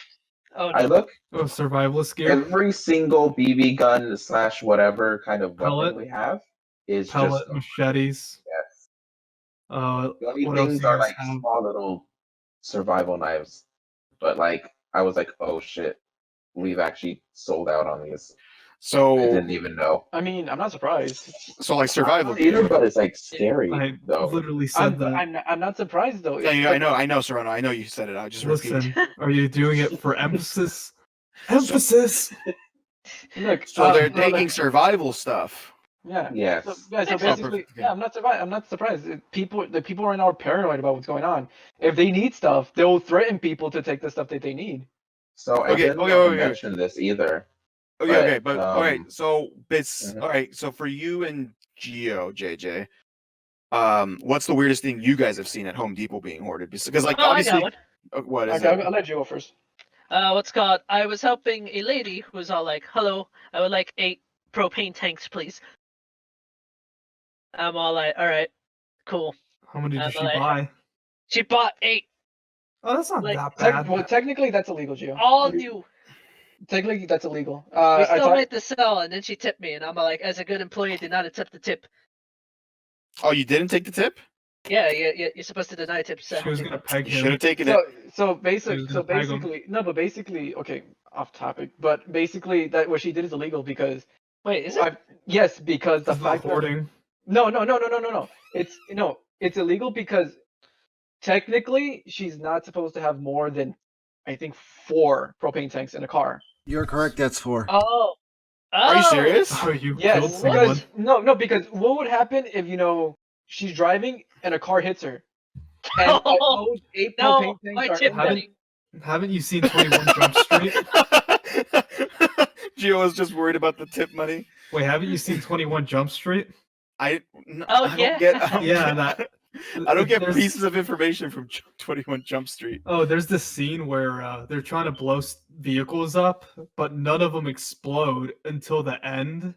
Oh, no. I look. Survivalist gear. Every single BB gun / whatever kind of pellet weapon we have is pellet just machetes. Yes. The only things are like small little survival knives. But like I was like, oh shit, we've actually sold out on these. So I didn't even know. I mean, I'm not surprised. So like survival Either, but it's like scary I though. literally said that. I'm not surprised though. Yeah, I know, Serrano. I know you said it. I just listen. Are you doing it for emphasis? Emphasis. Look, so they're taking survival stuff. Yeah. Yes. So basically, I'm not surprised. I'm not surprised. The people right now are paranoid about what's going on. If they need stuff, they'll threaten people to take the stuff that they need. So I didn't mention this either. But all right. So all right. So for you and Yugioh, JJ, what's the weirdest thing you guys have seen at Home Depot being hoarded? Because like obviously, I got one. What is it? I'll let you go first. What's called? I was helping a lady who was all like, "Hello, I would like 8 propane tanks, please." I'm all like, "All right, cool." How many did she buy? She bought 8. Oh, that's not that bad. Well, technically, that's illegal, Gio. All new. Technically, that's illegal. We still made the sell, and then she tipped me, and I'm like, as a good employee, did not accept the tip. Oh, you didn't take the tip? Yeah, you're supposed to deny tips. She was gonna peg him. Should have taken it. So basically, okay, off topic, but basically that what she did is illegal because. Wait, is it? Yes, because the fact hoarding. No. It's illegal because technically she's not supposed to have more than, I think, 4 propane tanks in a car. You're correct. That's 4. Oh. Are you serious? Oh, you yes, killed someone. No, because what would happen if she's driving and a car hits her? And those 8 propane tanks are haven't you seen 21 Jump Street? Gio was just worried about the tip money. Wait, haven't you seen 21 Jump Street? I don't get pieces of information from 21 Jump Street. Oh, there's this scene where they're trying to blow vehicles up, but none of them explode until the end,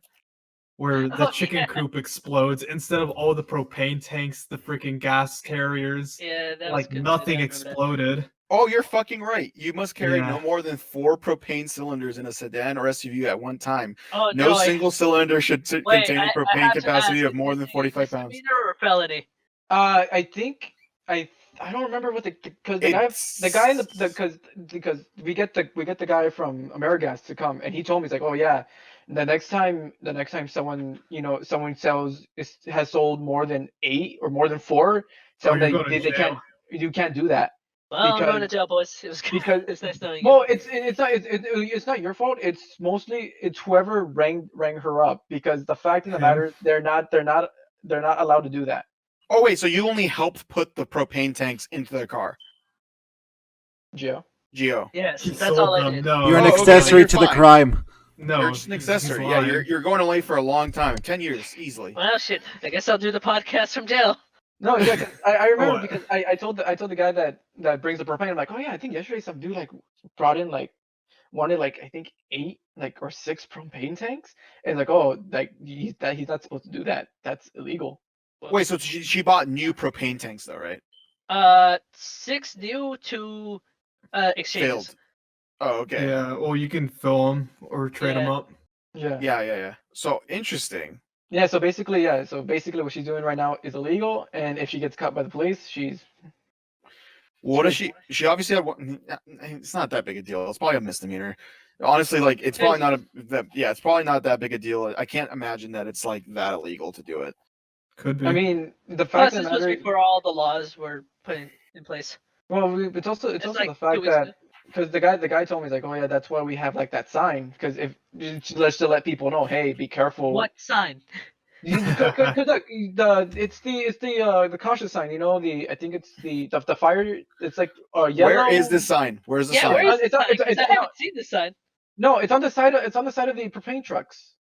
where the chicken coop explodes instead of all the propane tanks, the freaking gas carriers. Yeah, that was nothing exploded. Oh, you're fucking right. You must carry no more than 4 propane cylinders in a sedan or SUV at one time. Oh, no single cylinder should contain a propane capacity of more than 45 pounds. Misdemeanor or felony? I think I don't remember what because the guy in the because we get the guy from AmeriGas to come, and he told me, he's like, oh yeah, the next time someone has sold more than 8 or more than 4, so you can't do that. Well, I'm going to Because- jail, boys. It was good. because- It's nice knowing Well, you. it's not your fault. It's mostly it's whoever rang her up, because the fact of the Him. matter is they're not allowed to do that. Oh wait, so you only helped put the propane tanks into their car, Gio. Gio? Yes, He that's sold all I them. did. No, You're an Oh, okay, accessory you're to the fine. crime. no, You're just an he's accessory. Yeah, lying. you're going away for a long time, 10 years easily. Well, shit. I guess I'll do the podcast from jail. No, yeah, 'cause I remember Oh, because I told the guy that brings the propane. I'm like, oh yeah, I think yesterday some dude like brought in like wanted like I think 8 like or 6 propane tanks, and like oh like he's not supposed to do that. That's illegal. Wait, so she bought new propane tanks though, right? 6 new to exchanges. Failed. Oh, okay. Yeah, well, you can fill them or trade them Yeah. up. Yeah. Yeah. So interesting. Yeah. So basically, what she's doing right now is illegal, and if she gets caught by the police, she's What does she? She obviously had one. It's not that big a deal. It's probably a misdemeanor. Honestly, like it's probably not it's probably not that big a deal. I can't imagine that it's like that illegal to do it. Could be. I mean the Plus, fact of this the was matter. before all the laws were put in place. Well, it's also It's the like 2 fact weeks that ago. because the guy told me he's like, oh yeah, that's why we have like that sign, because if just to let people know, hey, be careful. What sign? Because it's the caution sign, you know, I think it's the fire. It's like yellow. Where is this sign? Where's the Yeah, sign? where is It's the on- sign? it's- 'Cause it's I on- haven't seen the sign. No, it's on the side of the propane trucks.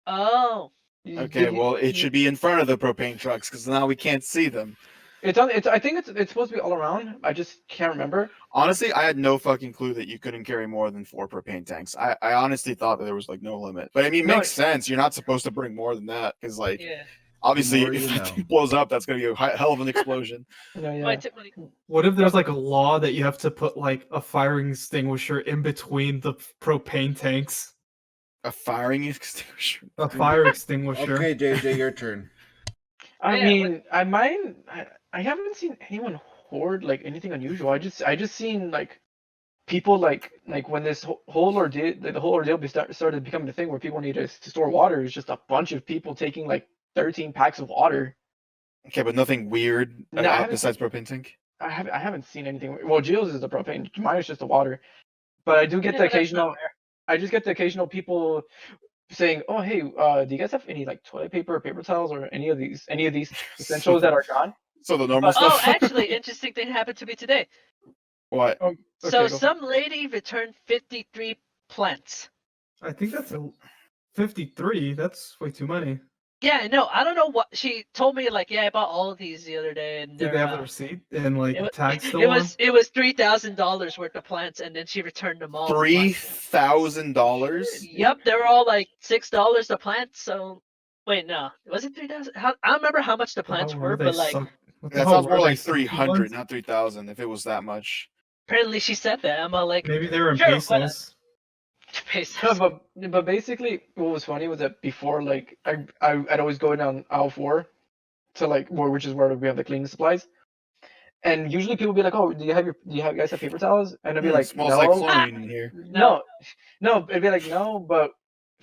Oh. Okay, well, it should be in front of the propane trucks because now we can't see them. I think it's supposed to be all around. I just can't remember. Honestly, I had no fucking clue that you couldn't carry more than 4 propane tanks. I honestly thought that there was like no limit. But I mean, it No, makes sense. You're not supposed to bring more than that because, like, Yeah. obviously, more if you that know. thing blows up, that's gonna be a hell of an explosion. Yeah. My tip money. What if there's like a law that you have to put like a fire extinguisher in between the propane tanks? A firing extinguisher. A fire extinguisher. Okay, JJ, your turn. I Yeah, mean, I haven't seen anyone hoard like anything unusual. I just seen like people like when this whole ordeal the whole ordeal started becoming a thing where people need to store water. It's just a bunch of people taking like 13 packs of water. Okay, but nothing weird No, I haven't- besides propane tank. I haven't seen anything. Well, Jill's is the propane. Mine is just the water. But I do get Yeah, the but that's not occasional. fair. I just get the occasional people saying, "Oh, hey, do you guys have any like toilet paper, or paper towels, or any of these essentials that are gone?" So the normal Oh, stuff. actually, interesting thing happened to me today. What? Oh, So okay, go. some lady returned 53 plants. I think that's a 53. That's way too many. Yeah, no, I don't know what she told me. Like, yeah, I bought all of these the other day, and Did they have the receipt and like it, wa- tag still it on? was $3,000 worth of plants, and then she returned them all. $3,000. Yep, they were all like $6 a plant. So wait, no, was it 3,000? I don't remember how much the plants How were, they but like what the That hell sounds were more they, like sucky 300, ones? not 3,000. If it was that much. apparently she said that. I'm all like, Maybe they were in Sure, pesos. pesos. No, but basically, what was funny was that before, like, I'd always go down aisle 4 to like which is where we have the cleaning supplies, and usually people would be like, "Oh, do you guys have paper towels?" And I'd be like, smells "No, like chlorine in here. no." It'd be like, "No," but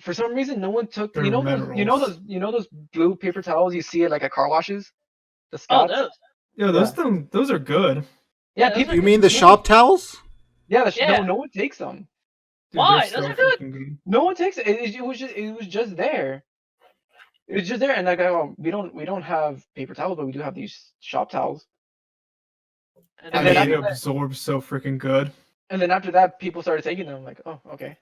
for some reason, no one took. They're You know minerals. those blue paper towels you see at like at car washes, the Oh, Scots. those. Yo, those are good. Yeah, Yeah, those people. You mean the shop towels? Yeah, Yeah. no one takes them. Dude, Why? they're Those so are good. freaking good. No one takes it. It was just there. It was just there, and like, oh, we don't have paper towels, but we do have these shop towels. And I And mean, then it after that- absorbs so freaking good. And then after that, people started taking them. Like, oh, okay.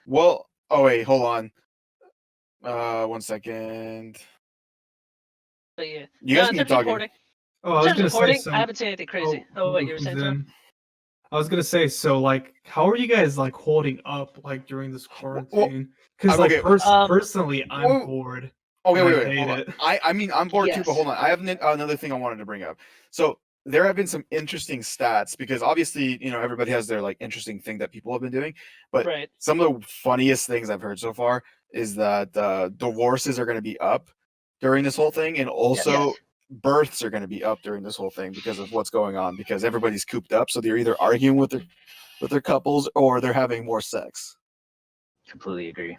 Well, oh wait, hold on. 1 second. But yeah. You guys in keep terms of talking. hoarding, Oh, I was in terms gonna of say hoarding, so. I haven't seen anything crazy. Oh, wait, you were who's saying something? in? I was gonna say, so like, how are you guys like holding up like during this quarantine? Because like okay, personally, I'm well, bored. Okay, I wait, hate hold on. it. I mean, I'm bored too, Yes. but hold on. I have another thing I wanted to bring up. So there have been some interesting stats because obviously, everybody has their like interesting thing that people have been doing. But Right. some of the funniest things I've heard so far is that divorces are going to be up during this whole thing, and also Yes. births are going to be up during this whole thing because of what's going on. Because everybody's cooped up, so they're either arguing with their couples or they're having more sex. Completely agree.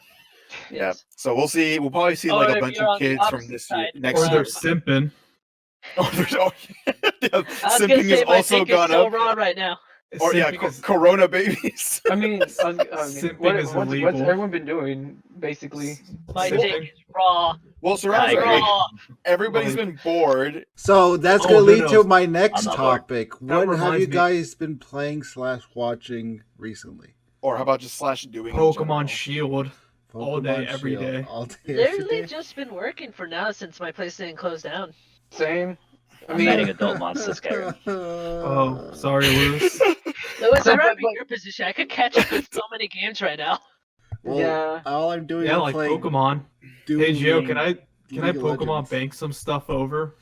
Yeah. Yes. So we'll see. We'll probably see Or like a if bunch you're of on the kids from opposite this year, side, next Or year. they're simping. Oh, yeah, I was gonna simping say has my also take is gone so up. raw right now. Or yeah, Simping is- Corona babies. I mean, Simping is what's illegal. everyone been doing basically? My Simping. take is raw. Well, surround I agree. Raw. everybody's Like- been bored. So that's Oh, gonna no, lead no. to my next I'm not bored. topic. That What have reminds you me- guys been playing / watching recently? Or how about just slash doing? in Pokemon general? Shield. All day, every Shield. day. All day, every Literally day? just been working for now since my place didn't close down. Same. I I'm mean, betting adult monster Skyrim. Oh, sorry, Lewis. Lewis, So, I'd rather but- be in your position. I could catch up with so many games right now. Well, Yeah. all I'm doing Yeah, is like playing Pokemon. Doom Hey, Gio, and can I League of Pokemon Legends. bank some stuff over?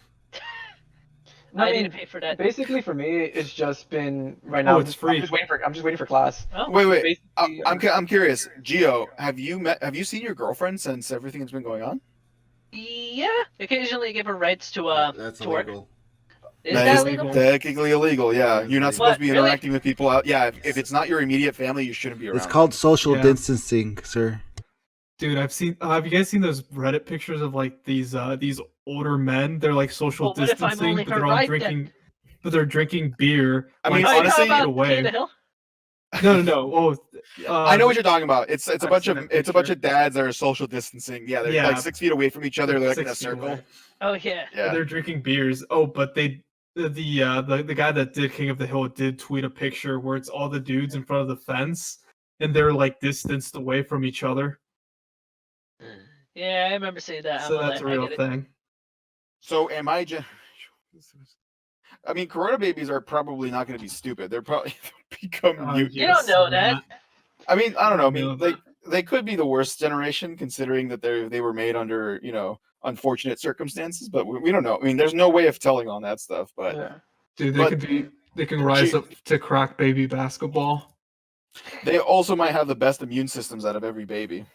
I need to pay for that. Basically, for me, it's just been right now. it's free. I'm just waiting for class. Oh, Wait. Basically, I'm curious, Gio. Have you seen your girlfriend since everything's been going on? yeah. Occasionally give her rights to That's to work. illegal. Is That that is legal? technically illegal. Yeah, you're not supposed to be What, really? interacting with people out. Yeah, if it's not your immediate family, you shouldn't be around. It's called social Yeah. distancing, sir. Dude, I've seen. Have you guys seen those Reddit pictures of like these older men? They're like social Well, what if I'm distancing, only but her they're all right, drinking. But they're drinking beer. I mean, like, Oh, you 6 honestly- talking feet about away. King of the Hill? No. Oh, I know what you're talking about. It's a I've bunch seen of a it's a bunch picture. of dads that are social distancing. Yeah, they're Yeah. like 6 feet away from each other. They're like in a 6 feet circle. away. Oh yeah. Yeah. They're drinking beers. Oh, but the guy that did King of the Hill did tweet a picture where it's all the dudes in front of the fence and they're like distanced away from each other. Yeah, I remember seeing that. So that's a real get it. thing. So am I just? I mean, Corona babies are probably not going to be stupid. They're probably become mutants. You don't know that. I mean, I don't know. I No, mean, they could be the worst generation considering that they were made under unfortunate circumstances. But we don't know. I mean, there's no way of telling on that stuff. But Yeah. Dude, But- they can rise Gee- up to crack baby basketball. they also might have the best immune systems out of every baby.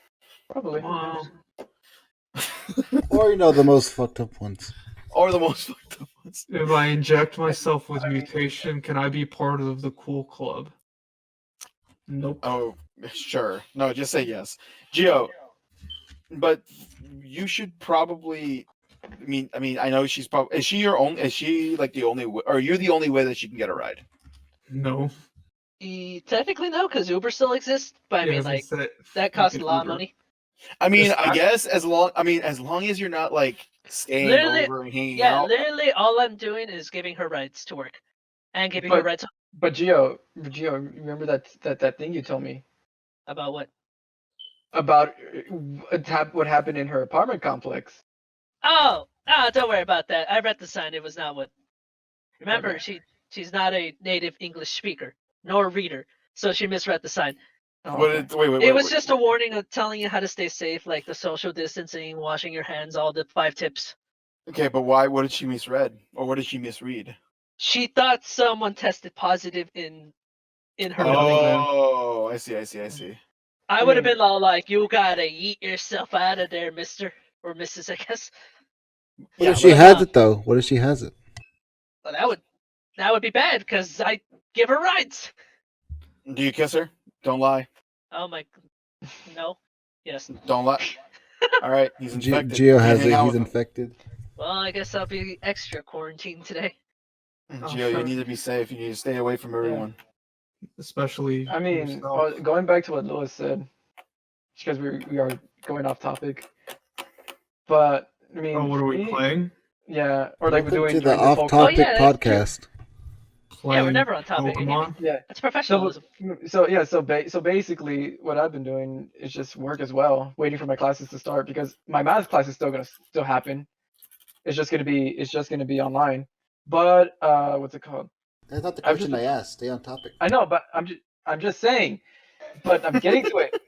Probably. Wow. Or the most fucked up ones. Or the most fucked up ones. If I inject myself with mutation, can I be part of the cool club? Nope. Oh, sure. No, just say yes, Gio. But you should probably. I mean, I know she's probably. Is she your own? Is she like the only? Or are you the only way that she can get a ride? No. Technically no, because Uber still exists. But I Yeah, mean, as I like said, that costs a can lot of Uber. money. I mean, Yes, I guess as long as you're not like staying Literally- over and hanging Yeah, out. literally all I'm doing is giving her rights to work, and giving her But- rights But Gio, remember that thing you told me about what? about what happened in her apartment complex? Oh, don't worry about that. I read the sign. It was not what. Remember, Okay. she's not a native English speaker nor reader, so she misread the sign. Oh, What okay. wait, It was wait. just a warning of telling you how to stay safe, like the social distancing, washing your hands, all the 5 tips. Okay, but why? What did she misread, or what did she misread? She thought someone tested positive in her building. Oh, I see. I would have been all like, "You gotta eat yourself out of there, Mister or Mrs. I guess." What Yeah, if she but, has it though? What if she has it? Well, that would be bad because I give her rights. Do you kiss her? Don't lie. Oh my, no, yes. Don't lie. All right, he's infected. Gio Can't has hang it. out He's with him. infected. Well, I guess I'll be extra quarantined today. Gio, you need to be safe. You need to stay away from everyone. Especially. I mean, yourself. going back to what Lewis said, because we are going off topic. But I mean, Oh, what are for we me, playing? Yeah, or like we're Welcome doing to the during this whole off-topic Oh, yeah, that's true. podcast. Playing Yeah, we're never on topic. Pokemon. Yeah. That's professionalism. So basically, what I've been doing is just work as well, waiting for my classes to start because my math class is still happen. It's just gonna be online. But what's it called? That's not the I've question just- I asked. Stay on topic. I know, but I'm just saying. But I'm getting to it.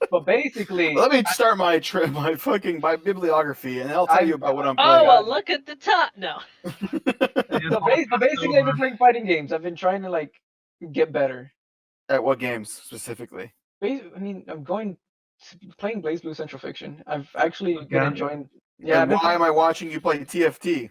But basically, Let me start my bibliography, and I'll tell you about what I'm Oh, playing. well, look at the top. No. but basically, I've been playing fighting games. I've been trying to like get better. At what games specifically? I mean, playing Blaze Blue Central Fiction. I've actually been Again? enjoying. Yeah, I've And been why am I watching you play TFT?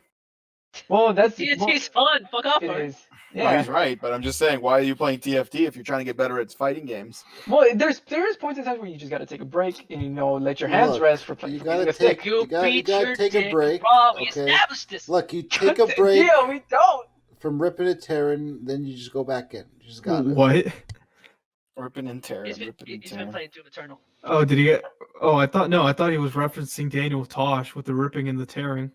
Well, that's TNT's fun. Fuck off, it Martin. is. No, Yeah. he's right, but I'm just saying, why are you playing TFT if you're trying to get better at fighting games? Well, there is points in time where you just gotta take a break and let your hands Look, rest for you for gotta using a stick. You gotta beat your take a dick break. raw. We Okay. established this. Look, you take a break Yeah, we don't. from ripping and tearing, then you just go back in. You just got it. What? Ripping and tearing, He's been ripping and he's been tearing. playing Doom Eternal. Oh, did he get? Oh, I thought he was referencing Daniel Tosh with the ripping and the tearing.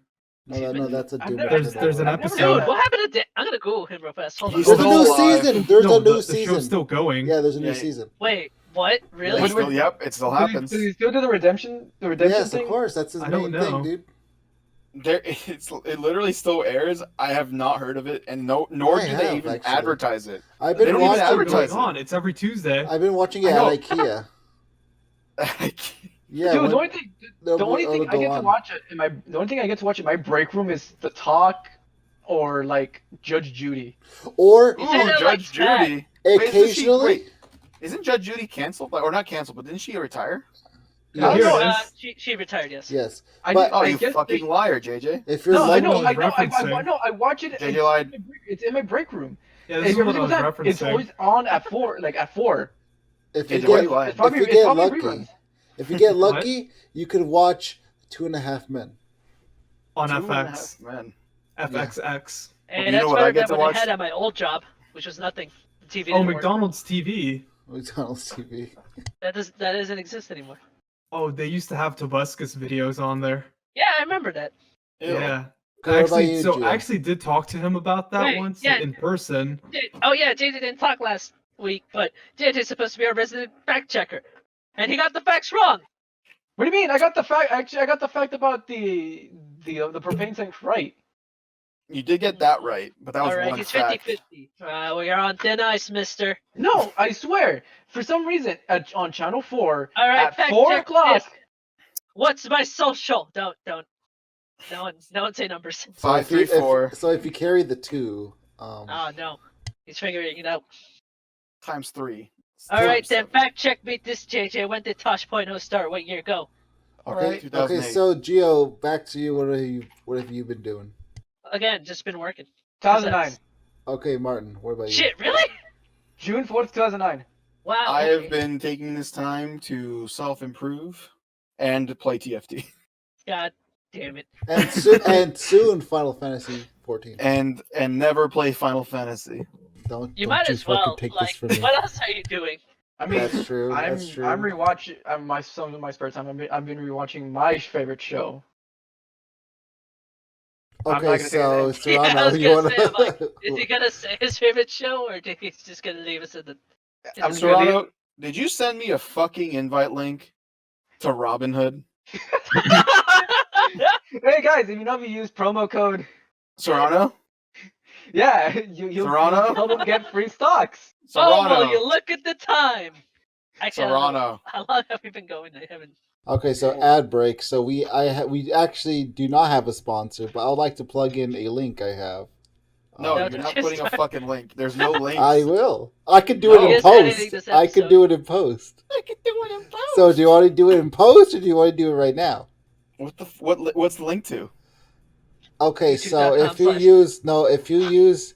No, that's a I've Doom. never- There's an I've never episode. done Dude, that. what happened to I'm gonna Google him real fast. Hold on. He's There's a still new alive. season. There's No, a new the season. show's still going. Yeah, there's a new Yeah. season. Wait, what? Really? It's still, yep, it still happens. Does he still do the redemption Yes, thing? of course. That's his I don't main thing, know. dude. It literally still airs. I have not heard of it, and nor I do they have, even actually. advertise it. I've They been don't even It's still watching. advertise going on. It's every Tuesday. I've been watching it I at know. IKEA. Yeah, Dude, when- the only thing I go get to on. watch it in the only thing I get to watch in my break room is The Talk or like Judge Judy. Or You say Ooh, that like Judge that. Judy. Wait, occasionally. Isn't Judge Judy canceled? Or not canceled, but didn't she retire? Yes. Here No, it is. she retired. Yes. Yes. I But- Oh, I you guess fucking liar, JJ. If you're No, I lucky, know, I referencing. know, I watch it. JJ lied. It's in my break room. Yeah, this is Every what I was single time, it's referencing. always on at 4, like at 4. if you It's way get live. It's probably, if you it's get probably lucky, reruns. if you get What? lucky, you could watch 2.5 Men. On 2.5 FX. Men. FXX. And You that's know what I better get than to what watch? I had at my old job, which was nothing. The TV Oh, didn't work. McDonald's TV. McDonald's TV. That doesn't exist anymore. Oh, they used to have Tobuscus videos on there. Yeah, I remember that. Ew. Yeah. What about you, So Gio? I actually did talk to him about that Wait, once yeah. in person. Oh yeah, JJ didn't talk last week, but JJ's supposed to be our resident fact checker, and he got the facts wrong. What do you mean? I got the fact. Actually, I got the fact about the propane tank right. You did get that right, but that was All right, one he's fact. 50-50. We are on thin ice, mister. No, I swear. For some reason, on Channel 4 All right, at fact 4 check o'clock. this. What's my social? Don't. No one say numbers. So if you- 534 So if you carry the 2, Oh no, he's figuring it out. times 3. All right, then 7. fact check me this, JJ. When did Tosh.0 start? What year? Go. okay, 2008. okay. So Gio, back to you. What have you been doing? Again, just been working. 2009. Okay, Martin. What about you? Shit, really? June 4th, 2009. Wow. I okay. have been taking this time to self-improve and to play TFT. God damn it. And soon Final Fantasy 14. And never play Final Fantasy. Don't You don't might you as fucking well. take Like, this from me. what else are you doing? I mean, That's true. I'm That's true. I'm rewatching. Some of my spare time. I've been rewatching my favorite show. I'm not Okay, gonna say so that. Yeah, I Serrano, was you gonna want say, I'm like, is he gonna say his favorite show, or is he just gonna leave us in the? in I'm the gonna leave- Serrano, did you send me a fucking invite link to Robinhood? Hey guys, if you know if you use promo code, Serrano? yeah, you'll Serrano? get free stocks. Oh, Serrano. well, you look at the time. Actually, I don't know. Serrano. How long have we been going? I haven't. Okay, so ad break. So we actually do not have a sponsor, but I would like to plug in a link I have. No, No, you're not just putting a start. fucking link. There's no links. I will. I could do No. it He in is editing post. this I could episode. do it in post. I can do it in post. So do you want to do it in post or do you want to do it right now? What's the link to? Okay, so if you use the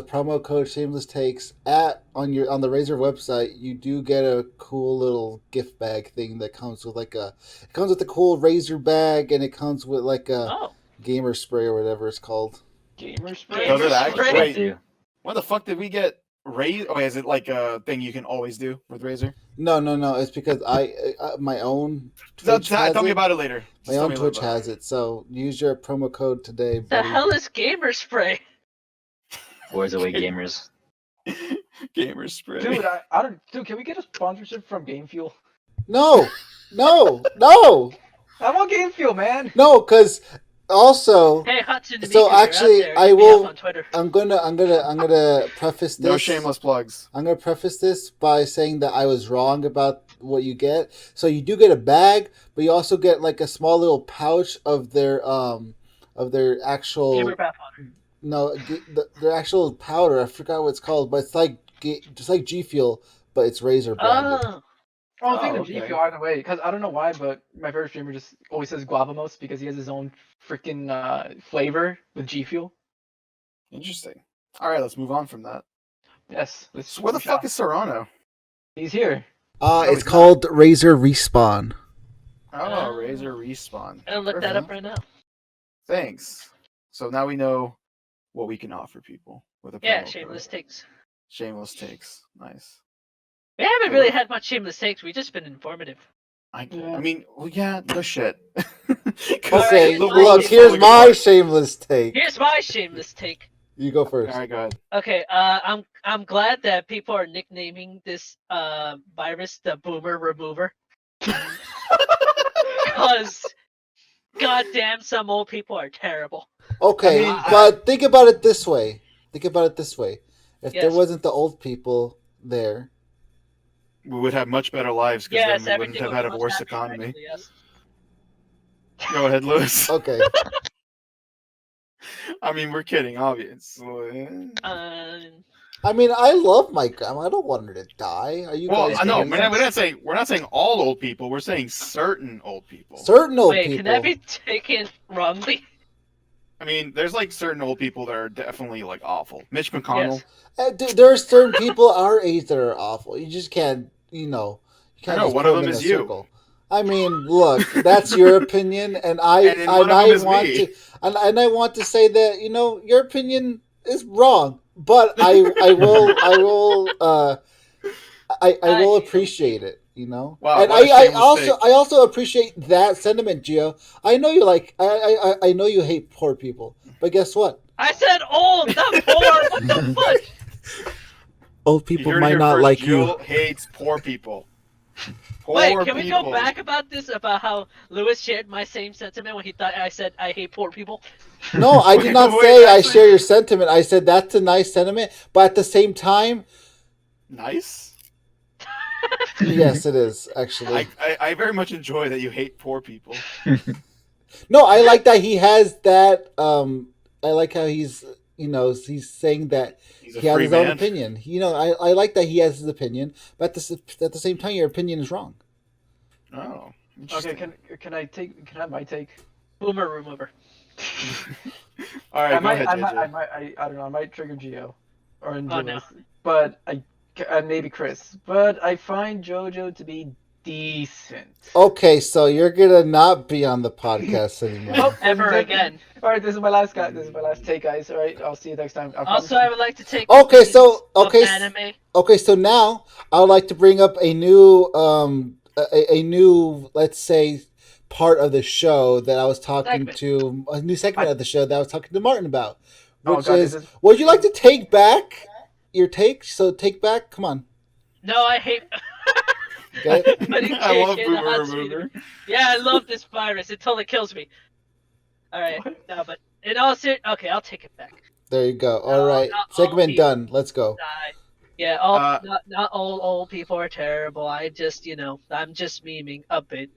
promo code Shameless Takes on the Razer website, you do get a cool little gift bag thing that comes with a cool Razer bag, and it comes with like a Oh, gamer spray or whatever it's called. Gamer spray. Does it Gamer actually? spray. Wait, Too. when the fuck did we get Razer? Oh, is it like a thing you can always do with Razer? No, it's because my own Twitch has Tell me it. about it later. My Just tell own me a little Twitch about has it, so use your promo code today, the buddy. hell is gamer spray? Where's away gamers? it. Gamer spray. Dude, I don't. Dude, can we get a sponsorship from Game Fuel? No, I want Game Fuel, man. because also Hey, Hudson. So actually, I will- on Twitter. I'm gonna preface this. No shameless plugs. I'm gonna preface this by saying that I was wrong about what you get. So you do get a bag, but you also get like a small little pouch of their actual Gamer bath water. their actual powder. I forgot what it's called, but it's like just like G Fuel, but it's Razer branded. Oh, I'll take Oh, the G okay. Fuel either way, because I don't know why, but my favorite streamer just always says Guavamos because he has his own freaking flavor with G Fuel. Interesting. All right, let's move on from that. Yes. So where the fuck is Serrano? He's here. It's he's not. called Razor Respawn. Oh, Razor Respawn. I'll look that up right now. Thanks. So now we know what we can offer people with a Yeah, promo Shameless code. Takes. Shameless Takes. Nice. We haven't really had much Shameless Takes. We've just been informative. I mean, well, yeah, no shit. 'Cause Okay, the world look, is here's falling my apart. shameless take. Here's my Shameless Take. You go first. All right, go ahead. Okay, I'm glad that people are nicknaming this virus the Boomer Remover. Because, goddamn, some old people are terrible. Okay, I mean, but think about it this way. If there Yes. wasn't the old people there, We would have much better lives because Yes, then we wouldn't everything have would had be a much worse happier, economy. actually, yes. Go ahead, Lewis. okay. I mean, we're kidding, obviously. I mean, I love my grandma. I don't want her to die. Are you Well, guys I know kidding me? we're not saying all old people. We're saying certain old people. Certain old Wait, people. can that be taken wrongly? I mean, there's like certain old people that are definitely like awful. Mitch McConnell. Yes. There are certain people our age that are awful. You just can't, you can't I know, just one put of them them in a is you. circle. I mean, look, that's your opinion, and I And then one of them is want me. to, and I want to say that your opinion is wrong, but I will appreciate it. Wow, and what a I shameless take. also appreciate that sentiment, Gio. I know you I know you hate poor people, but guess what? I said old, not poor. What the fuck? Old You people heard it might here not first. like Jill you. hates poor people. Wait, Poor can we people. go back about this? About how Lewis shared my same sentiment when he thought I said I hate poor people? No, I did not Wait, say I actually- share your sentiment. I said that's a nice sentiment, but at the same time, Nice. yes, it is actually. I very much enjoy that you hate poor people. No, I like that he has that. I like how he's he's saying that He's a he has free his own man. opinion. I like that he has his opinion, but at the same time, your opinion is wrong. Oh, Okay, interesting. can I have my take? Boomer Remover. All right, go ahead, I JJ. don't know. I might trigger Gio or Oh, Angelis, no. but maybe Chris. But I find JoJo to be decent. Okay, so you're gonna not be on the podcast anymore. Nope, Ever again. All right, this is my last guy. This is my last take, guys. All right, I'll see you next time. Also, I would like to take Okay, opinions so- of okay, anime. Okay, so now I would like to bring up a new a new, let's say, part of the show that I was talking Segment. to a new segment of the show that I was talking to Martin about, Oh, which God, is is this- would you like to take back your take? So take back, come on. No, I hate. Okay. Putting I cake love in the Boomer hot seat. Remover. Yeah, I love this virus. It totally kills me. All right, no, but in all okay, I'll take it back. There you go. All No, right, not all segment people. done. Let's go. Yeah, not all old people are terrible. I just, I'm just memeing a bit.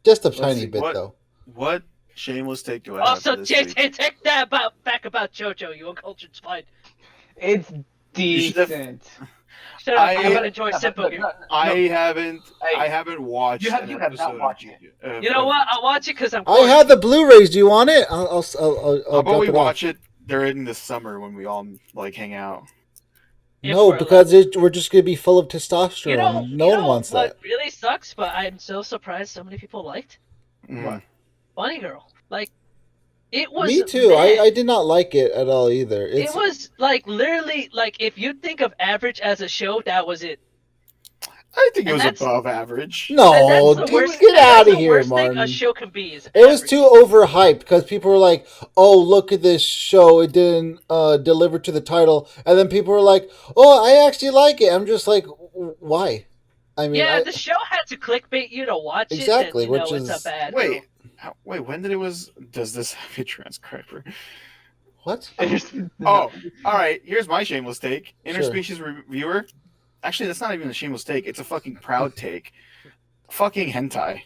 Just a Let's tiny see, bit what- though. What shameless take do I have Also, for this JJ, week? take that back about JoJo. You uncultured swine. It's should have- decent. Shut up. I- I'm gonna enjoy Simple here. I haven't watched. You have an not episode watched of it. Yugioh. You know what? I'll watch it because I'm. I have the Blu-rays. Do you want it? I'll How about drop we it watch off. it during the summer when we all like hang out? If No, we're because we're just gonna be full of testosterone. No one wants what that. really sucks, but I'm so surprised so many people liked Mm. Bunny Girl. Like, it was. Me too. meh. I did not like it at all either. It was like literally like if you think of average as a show, that was it. I think it And was that's- above average. No, And that's the worst. get and that's out of the here, worst thing Martin. a show can be is. It was average. too overhyped because people were like, "Oh, look at this show! It didn't deliver to the title," and then people were like, "Oh, I actually like it." I'm just like, why? I mean, Yeah, the show had to clickbait you to watch Exactly, it. And, which it's is- a bad. Wait, when did it was? Does this have a transcriber? what? Oh, all right. Here's my shameless take. Sure. Interspecies reviewer. Actually, that's not even a shameless take. It's a fucking proud take. Fucking hentai.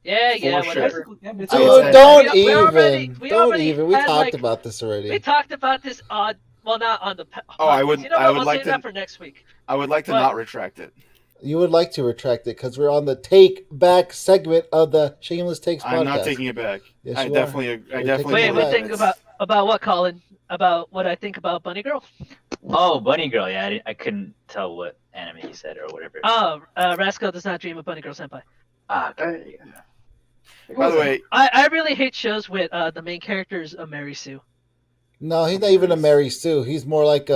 Yeah, For sure. whatever. Dude, said- don't we even. already Don't even. We had, talked like- about this already. We talked about this on. Well, not on the. Oh, I would- You know I what? would We'll like save to- that for next week. I would like to What? not retract it. You would like to retract it because we're on the take back segment of the Shameless Takes podcast. I'm not taking it back. Yes, I you definitely, are. I You're definitely taking it Wait, we back. think about what, Colin? About what I think about Bunny Girl? Oh, Bunny Girl. Yeah, I couldn't tell what anime you said or whatever. Oh, Rascal Does Not Dream of Bunny Girl Senpai. Ah, okay. By the way, I really hate shows with the main characters of Mary Sue. No, he's not even a Mary Sue. He's more like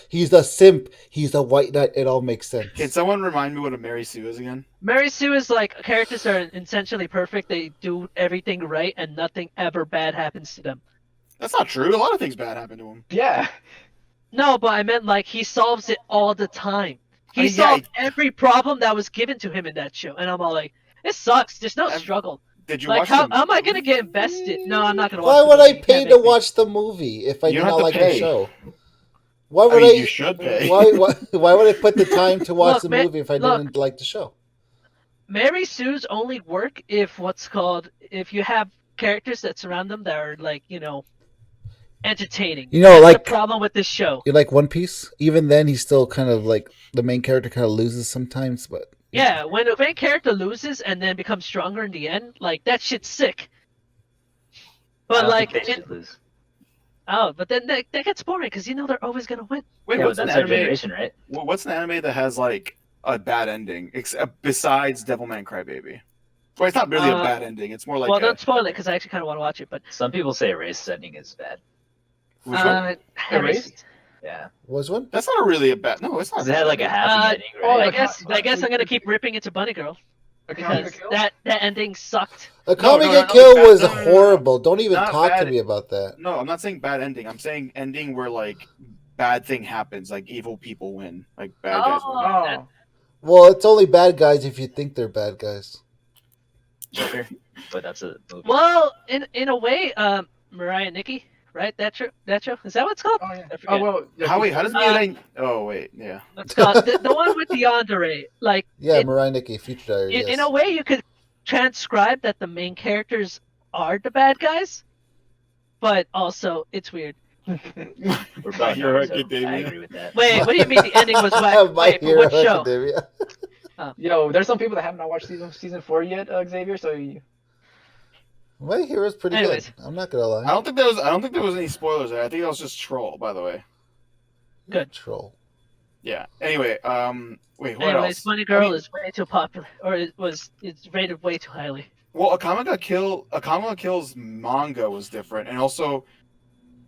he's a simp. He's a white knight. It all makes sense. can someone remind me what a Mary Sue is again? Mary Sue is like characters that are essentially perfect. They do everything right, and nothing ever bad happens to them. That's not true. A lot of things bad happen to him. Yeah. No, but I meant like he solves it all the time. He I mean, solved every problem that was given to him in that show, and I'm all like, it sucks. There's no struggle. Did you Like, watch how the am I gonna get invested? No, I'm not gonna watch. Why would I the pay to watch the movie if I You do don't not have to like pay. the show? Why I would mean, you should pay. Why would I put the time to watch Look, the movie if I look. didn't like the show? Mary Sue's only work if if you have characters that surround them that are like entertaining. You know, That's like- the problem with this show. You like One Piece? Even then, he's still kind of like the main character kind of loses sometimes, but Yeah, when the main character loses and then becomes stronger in the end, like that shit's sick. I But don't like, think they should lose. but then that gets boring because they're always gonna win. Wait, Yeah, but what's an that's our anime? generation, right? What's an anime that has like a bad ending, besides Devilman Crybaby? Well, it's not really a bad ending. It's more like Well, a, don't spoil it because I actually kind of want to watch it. But Some people say Erased ending is bad. which one? Erased? Yeah, was one? That's not really a bad. No, it's not. 'cause it had like a happy ending, oh, right? I guess I'm gonna keep ripping into Bunny Girl because that ending sucked. Akame no, ga no, Kill bad- was no, no, no, no. horrible. Don't even Not talk to bad. me about that. No, I'm not saying bad ending. I'm saying ending where like bad thing happens, like evil people win, like bad guys win. Oh. Well, it's only bad guys if you think they're bad guys. Joker, but that's a movie. Well, in a way, Mariah and Nikki, right? That show? Is that what it's called? Oh yeah. I forget. Oh well. Yeah, How does Mirai? Oh wait, yeah. It's called the one with the yandere. Like, Yeah, it- Mirai Nikki, Future Diary. Yes. in a way, you could transcribe that the main characters are the bad guys, but also it's weird. We're both Hero not, so I Academia. agree with that. Wait, what do you mean the ending was whack? My Wait, for Hero what show? Academia. Yo, there's some people that have not watched season 4 yet, Xavier. So you. My Hero's pretty Anyways. good. I'm not gonna lie. I don't think there was any spoilers there. I think that was just troll, by the way. Good. Troll. Yeah. Anyway, wait, what Anyways, else? Bunny Girl I mean, is way too popular, or it's rated way too highly. Well, Akame ga Kill's manga was different, and also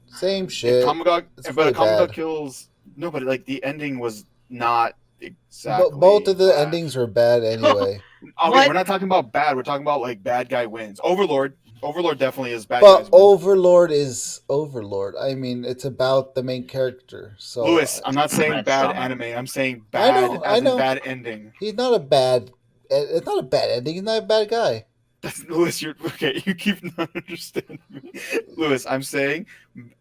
Same shit. Akame ga It's but really Akame ga bad. Kill's no, but like the ending was not exactly. Both of the bad. endings were bad anyway. Okay, What? we're not talking about bad. We're talking about like bad guy wins. Overlord definitely is bad But guys win. Overlord is Overlord. I mean, it's about the main character. So Lewis, I'm not saying Red bad Summer. anime. I'm saying I bad know, as I know. in bad ending. he's not a bad. It's not a bad ending. He's not a bad guy. That's, Lewis, you're okay. You keep not understanding me. Lewis, I'm saying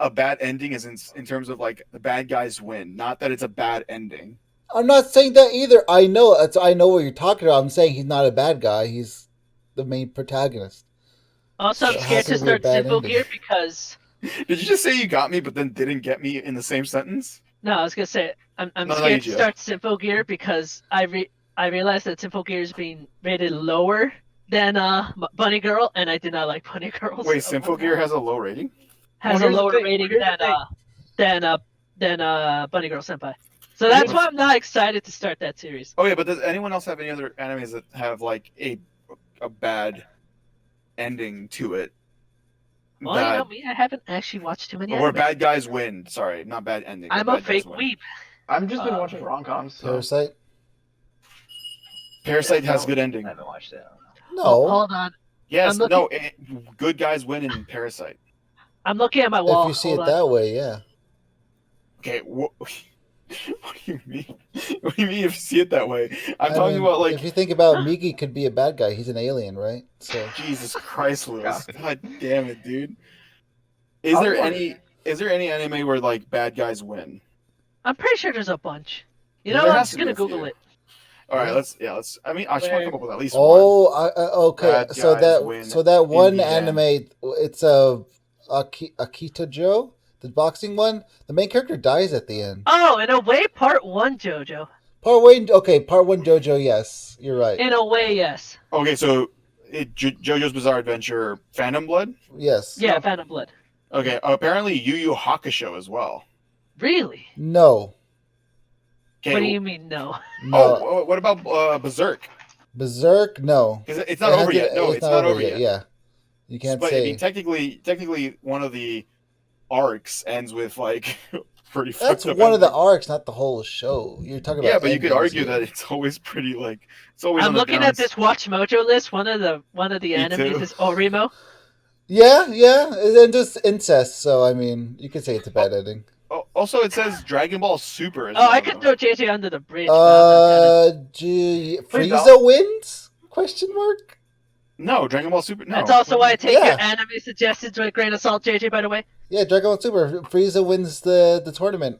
a bad ending is in terms of like the bad guys win, not that it's a bad ending. I'm not saying that either. I know. I know what you're talking about. I'm saying he's not a bad guy. He's the main protagonist. Also, I'm So scared how to can it be a start bad Simple ending? Gear because Did you just say you got me, but then didn't get me in the same sentence? no, I was gonna say I'm No, scared to Yugioh. start Simple Gear because I realized that Simple Gear is being rated lower than Bunny Girl, and I did not like Bunny Girl. Wait, so- Simple Gear has a low rating? has Well, a here's the lower thing, rating here's the than Bunny Girl Senpai. So that's why I'm not excited to start that series. Oh yeah, but does anyone else have any other animes that have like a bad ending to it? Well, you know me, I haven't actually watched too many. Or anime. bad guys win. Sorry, not bad ending. I'm but a bad guys fake win. weeb. I've just been watching rom-coms. So. Parasite. Parasite has No, good ending. I haven't watched it. No. Hold on. Yes, I'm looking- no, good guys win in Parasite. I'm looking at my wall. If you see Hold it on. that way, yeah. Okay, what do you mean? What do you mean if you see it that way? I'm I talking mean, about like if you think about Migi, could be a bad guy. He's an alien, right? So Jesus Christ, Lewis. God. God damn it, dude. Is I'll there watch any anime where like bad guys win? I'm pretty sure there's a bunch. You know There what? I'm has just to be gonna a few. Google it. All right, let's. I mean, I just want to come up with at least one. oh, okay. Bad So guys win that one the end. anime, it's a Akita Joe, the boxing one. The main character dies at the end. Oh, in a way, part one, JoJo. Part one, okay. Part one, JoJo. Yes, you're right. In a way, yes. Okay, so JoJo's Bizarre Adventure, Phantom Blood. Yes. Yeah, Phantom Blood. Okay, apparently Yu Yu Hakusho as well. Really? No. Okay, What do you mean no? No. Oh, what about Berserk? Berserk. No. Because it's not over yet. No, it's not over yet. Yeah. You can't But say. I mean, technically, one of the arcs ends with like pretty. That's fucked up one of the ending. arcs, not the whole show. You're talking about. Yeah, but you could endings argue here. that it's always pretty like it's always. I'm on the looking downs. at this Watch Mojo list. One of the enemies too. is Orimo. Yeah, and just incest. So I mean, you could say it's a bad ending. Oh, also, it says Dragon Ball Super. Is Oh, one I of could them. throw JJ under the bridge. But I'm not Frieza wins? Question mark. No, Dragon Ball Super. No. That's also why I take Yeah. your anime suggestions with a grain of salt, JJ. By the way. Yeah, Dragon Ball Super. Frieza wins the tournament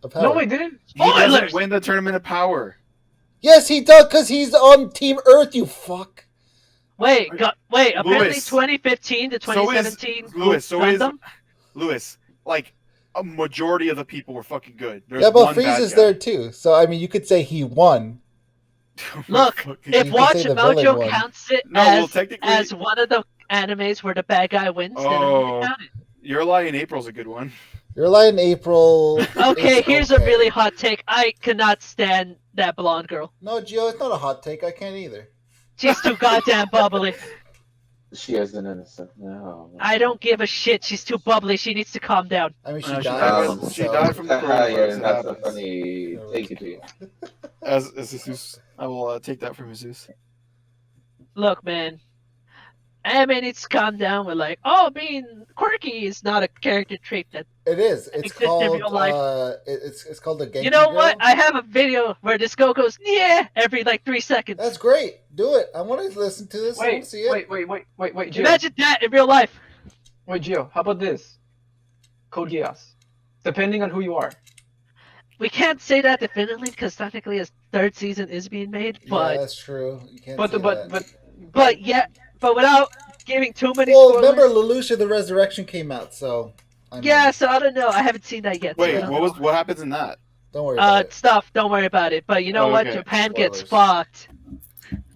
of power. No, wait, didn't? He doesn't Spoilers! win the Tournament of Power. Yes, he does, because he's on Team Earth. You fuck. Wait. Apparently, Lewis. 2015 to 2017. Lewis. Like a majority of the people were fucking good. There's Yeah, but one bad Frieza's guy. there too. So I mean, you could say he won. Look, Fucking- if You Watch can say the villain Mojo won. counts it No, well, as, technically- as one of the animes where the bad guy wins, then I'm Oh. gonna count it. Your Lie in April's a good one. Your Lie in April. Okay, is here's a okay. really hot take. I cannot stand that blonde girl. No, Gio, it's not a hot take. I can't either. She's too goddamn bubbly. She is an innocent. No. I don't give a shit. She's too bubbly. She needs to calm down. I mean, she She died. died- she died from the coronavirus. Yeah, It that's a happens. funny take it to you. As Jesus, I will take that from Jesus. Look, man. Anime needs to calm down with like, oh, being quirky is not a character trait that. It is. It's exists in called. real life. It's called the Genki You know Girl. what? I have a video where this girl goes, yeah, every like 3 seconds. That's great. Do it. I want to listen to this. I want Wait, to see it. wait, Gio. Imagine that in real life. Wait, Gio, how about this? Code Geass. Depending on who you are. We can't say that definitively because technically a third season is being made, Yeah, but that's true. You can't. But say but that. but without giving too many Well, spoilers. remember, Lelouch the Resurrection came out, so. I mean, Yeah, so I don't know. I haven't seen that yet. so I Wait, don't what know. was what happens in that? Don't worry about it. Stuff. Don't worry about it. But you know Oh, what? okay. Japan gets Spoilers. fucked.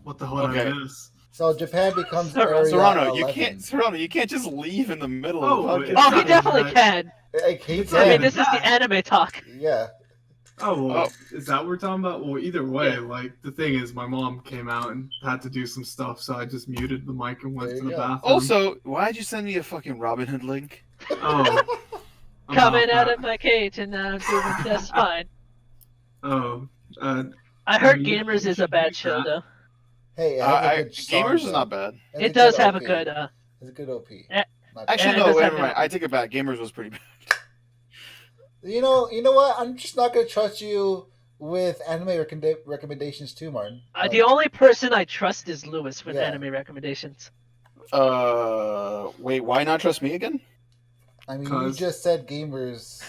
What the hell Okay. did I miss? So Japan becomes Serrano, Area Serrano, you 11. can't. You can't just leave in the middle Oh, of the it's podcast. Oh, he not definitely that- can. Like, he It's I mean, can. this is the anime talk. Yeah. Oh, well, Oh. is that what we're talking about? Well, either way, like, the thing is, my mom came out and had to do some stuff, so I just muted the mic and went There to you the go. bathroom. Also, why'd you send me a fucking Robin Hood link? Oh. Coming about out of my cage and now I'm doing just fine. that. Oh. I heard You- Gamers you is a should bad do show that. though. Hey, it has a good song, Gamers is though. not bad. It's It does good have a OP. good It's a good OP. Eh, Not Actually, bad. it no, does wait, have never mind. good- I take it back. Gamers was pretty bad. You know what? I'm just not gonna trust you with anime recommendations too, Martin. the only person I trust is Lewis with Yeah. anime recommendations. Wait, why not trust me again? I mean, you 'Cause- just said gamers.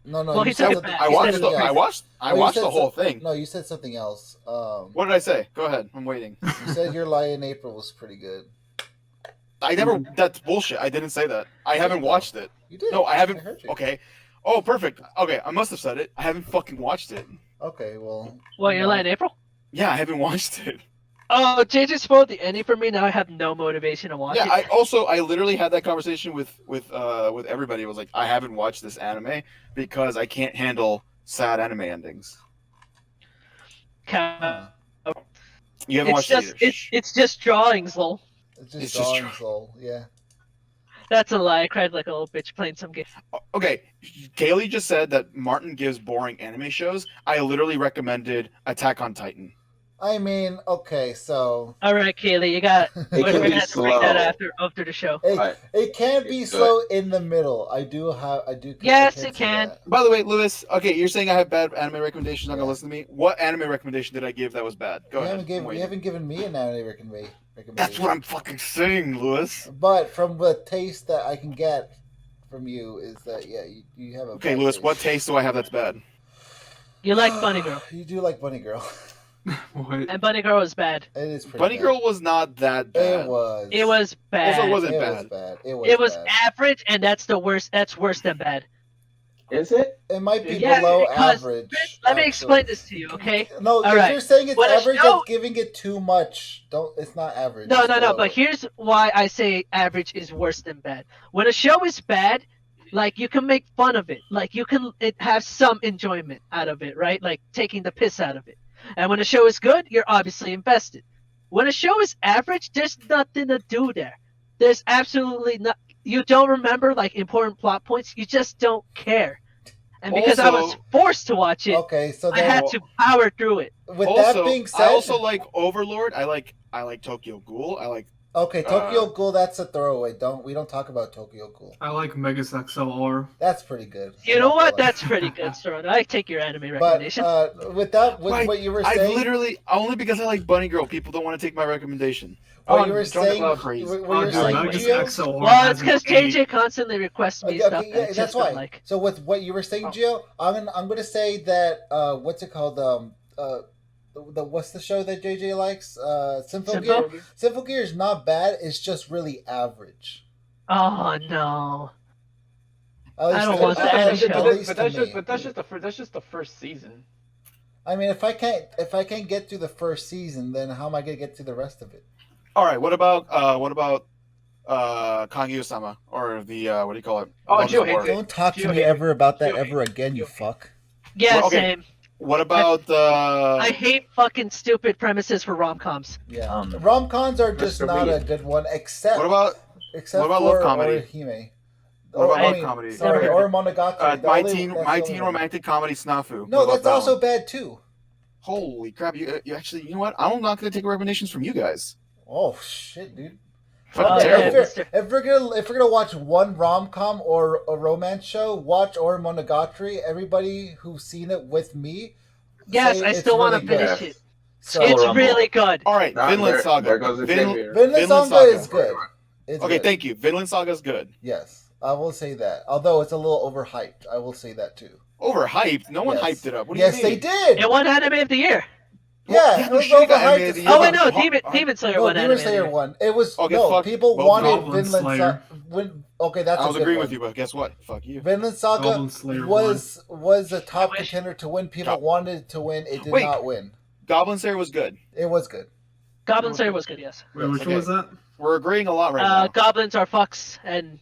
No, Well, you he said took it something- back. I He watched. said The, it I was- watched. I Oh, you watched said the whole some- thing. No, you said something else. What did I say? Go ahead. I'm waiting. You said Your Lie in April was pretty good. I never. That's bullshit. I didn't say that. I haven't watched it. You did. No, I haven't. heard you. Okay. Oh, perfect. Okay, I must have said it. I haven't fucking watched it. Okay, well. What, you're no. lying April? Yeah, I haven't watched it. Oh, JJ spoiled the ending for me. Now I have no motivation to watch Yeah, it. I literally had that conversation with everybody. It was like, I haven't watched this anime because I can't handle sad anime endings. Ca- You haven't It's watched just it either. it's just drawings, lol. It's just It's just drawing soul. Yeah. That's a lie. I cried like a little bitch playing some game. Okay, Kaylee just said that Martin gives boring anime shows. I literally recommended Attack on Titan. I mean, okay, so All right, Kaylee, you got. It We're can gonna be have to break that slow. after the show. it can be It's slow in the middle. I do. Yes, I it can. see that. By the way, Lewis, okay, you're saying I have bad anime recommendations. Not gonna listen to me. What anime recommendation did I give that was bad? Go ahead. I'm You waiting. haven't given me an anime recommendation. That's what I'm fucking saying, Lewis. But from the taste that I can get from you is that you have a. Okay, bad Lewis, taste. what taste do I have that's bad? You like Bunny Girl, You do like Bunny Girl. What? and Bunny Girl is bad. It is pretty. Bunny bad. Girl was not that bad. It was. It was bad. Also, it wasn't It bad. was bad. It was. It was bad. average, and that's the worst. That's worse than bad. Is it? It might be Yeah, below because- average. Let me actually. explain this to you, okay? No, if Alright. you're saying it's When a average, show- that's giving it too much. It's not average. No, it's no, no. below. But here's why I say average is worse than bad. When a show is bad, like you can make fun of it, like you can have some enjoyment out of it, right? Like taking the piss out of it. And when a show is good, you're obviously invested. When a show is average, there's nothing to do there. There's absolutely not. You don't remember like important plot points. You just don't care. And because I was Also- forced to watch it, Okay, so I then had to power through it. with also, that being said, I also like Overlord. I like Tokyo Ghoul. I like okay, Tokyo Ghoul, that's a throwaway. We don't talk about Tokyo Ghoul. I like Megas XLR. That's pretty good. You I'm know not what? gonna lie. That's pretty good, Sora. I take your anime But recommendation. with Wait, what you were I saying, literally only because I like Bunny Girl. People don't want to take my recommendation. what Oh, you were join the saying, club. Crazy. what Oh, you were dude, saying, Megas Gio? XLR Well, has it's an because 8. JJ constantly requests me Okay, stuff okay, that I yeah, just that's don't why. like. So with what you were saying, Oh. Gio, I'm gonna say that what's it called? What's the show that JJ likes? Symphogear. Simple? Symphogear is not bad. It's just really average. Oh no. At least I don't to- want at that least- show. at least to me. That's just the first season. I mean, if I can't get through the first season, then how am I gonna get through the rest of it? All right. What about Kaguya-sama or the what do you call it? Oh, Love is Gio hates War. it. Don't talk to Gio me hates ever about that Gio ever hates again, you Gio hates fuck. Yeah, Well, okay. same. What about I hate fucking stupid premises for rom-coms. Yeah, Um, rom-coms are just Mr. not a Reed. good one, except what about except what about for love comedy? Orihime. What about love comedy? Sorry, Never or Monogatari. The my only- teen that's my the only teen one. romantic comedy Snafu. No, What about that's that also one? bad too. Holy crap! You actually, you know what? I'm not going to take recommendations from you guys. Oh shit, dude. Fucking Oh, terrible. yeah, mister. If we're gonna watch one rom-com or a romance show, watch Or Monogatari. Everybody who's seen it with me, Yes, say I it's still want to really good. finish it. So, It's Rumble. really good. All right, Nah, Vinland there Saga. goes Vin- Xavier. Vinland Vinland Saga Saga. is good. It's Okay, good. thank you. Vinland Saga's good. Yes, I will say that. Although it's a little overhyped, I will say that too. Overhyped? No one Yes. hyped it up. What do Yes, you they mean? did. It won anime of the year. Yeah, Yeah, it no was shit, got overhyped anime of as the fuck. Oh year. wait, no, Huh? Demon Slayer No, won Demon anime of the Slayer year. won. It was Okay, no fuck. people Well, wanted Goblin Vinland Slayer. Saga. Okay, that's I a was good agreeing one. with you, but guess what? Fuck you. Vinland Saga Goblin Slayer was a top I wish- contender to win. People Go- wanted it to win. It did Wait. not win. Goblin Slayer was good. It was good. Goblin Slayer was good, yes. Wait, which Okay. one was that? We're agreeing a lot right now. Goblins are fucks, and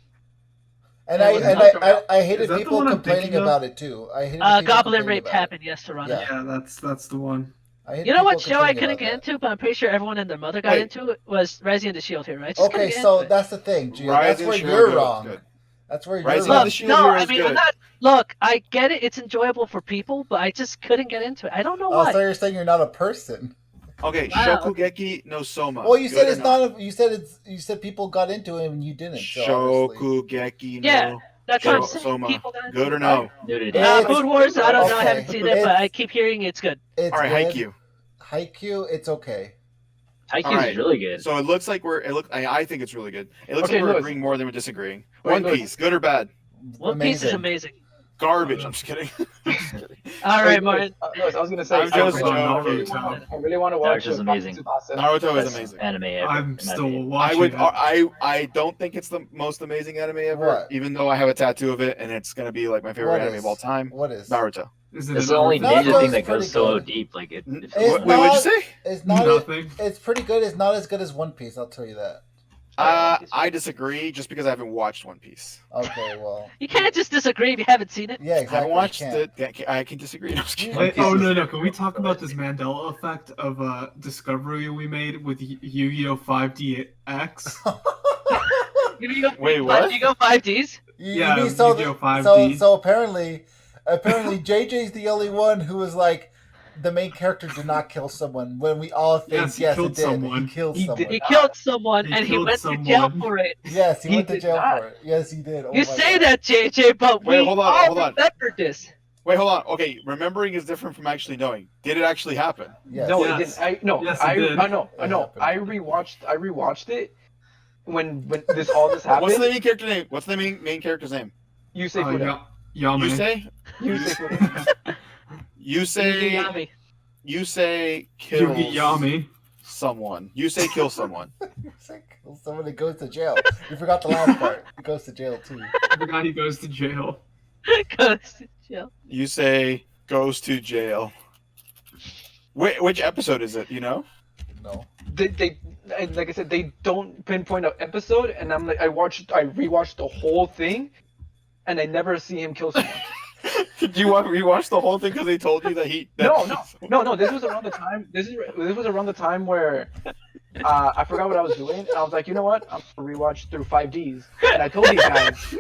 And Yeah, I was and not I hated Is that the people one I'm complaining thinking of? about it too. I hated people Goblin complaining rape about it. happened, yes, Toronto. Yeah. Yeah, that's the one. I hate You know what people show I complaining couldn't about get that. into, but I'm pretty sure everyone and their mother got Wait. into it, was Resi and the Shield Hero. I just couldn't Okay, get so into it. that's the thing, Gio. Rising That's where Shield you're Hero is wrong. good. That's where you're Rising wrong. of the Shield No, Hero I is mean, good. I'm not. Look, I get it. It's enjoyable for people, but I just couldn't get into it. I don't know Oh, why. so you're saying you're not a person. Okay, Wow. Shokugeki no Soma. Well, you Good said or it's not. You said people got into it and you didn't. So obviously. Shokugeki no Yeah, That's what I'm Sho- saying. Soma. People got Good or into no? Nudity. Yeah. it. Food Wars. I don't know. I Okay. haven't seen it, but It's- I keep hearing it's good. It's All right, good. Haikyuu. Haikyuu, it's okay. Haikyuu's All right. really good. So it looks like I think it's really good. It looks Okay, like we're Lewis. agreeing more than we're disagreeing. Wait, One Lewis. Piece, good or bad? One Piece is amazing. Garbage. I'm just kidding. Just kidding. All Wait, right, Martin. Lewis, I was gonna say. I'm just Naruto. joking. I really want to watch Naruto's amazing. Tsubasa. Naruto is Best amazing. anime ever. I'm in my still opinion. watching it. I don't think it's the most amazing anime ever, What? even though I have a tattoo of it and it's gonna be like my favorite What anime is? of all time. What is? Naruto. Is it It's an the only orphan? Naruto's ninja thing that pretty goes so good. deep. Like it. It's Wait, what'd you say? It's not. Nothing. It's pretty good. It's not as good as One Piece. I'll tell you that. I disagree just because I haven't watched One Piece. Okay, well, You can't just disagree if you haven't seen it. yeah, I exactly. haven't watched you it. can't. I can disagree. No, I'm just kidding. Wait, oh no! Can we talk about this Mandela effect of discovery we made with Yu-Gi-Oh 5DX? You go, Wait, what? You go 5Ds? Yeah, mean so, Yu-Gi-Oh! so 5D. so apparently JJ's the only one who was like the main character did not kill someone when we all think Yes, he yes, killed it did. someone. He killed He someone. did. He killed someone He and he killed went to jail someone. for it. Yes, he He went to did jail not. for it. Yes, he did. Oh You my say God. that, JJ, but Wait, we hold on, all hold on. remembered this. Wait, hold on. Okay, remembering is different from actually knowing. Did it actually happen? Yes. No, Yes. it didn't. I no. Yes, it I did. I know. I It know. happened. I rewatched it when this all this happened. What's the main character name? What's the main character's name? You say Oh, Fuda. Yame. You say? You say Fuda. You say? Yami. You say kill Yami. someone. You say kill someone. It's like someone that goes to jail. You forgot the last part. He goes to jail too. I forgot he goes to jail. Goes to jail. Yusei goes to jail. Which episode is it? You know? No. They like I said, they don't pinpoint an episode, and I'm like, I rewatched the whole thing, and I never see him kill someone. Did you rewatch the whole thing because they told you that he? No. This was around the time. This was around the time where I forgot what I was doing. And I was like, you know what? I'm gonna rewatch through 5Ds, and I told these guys.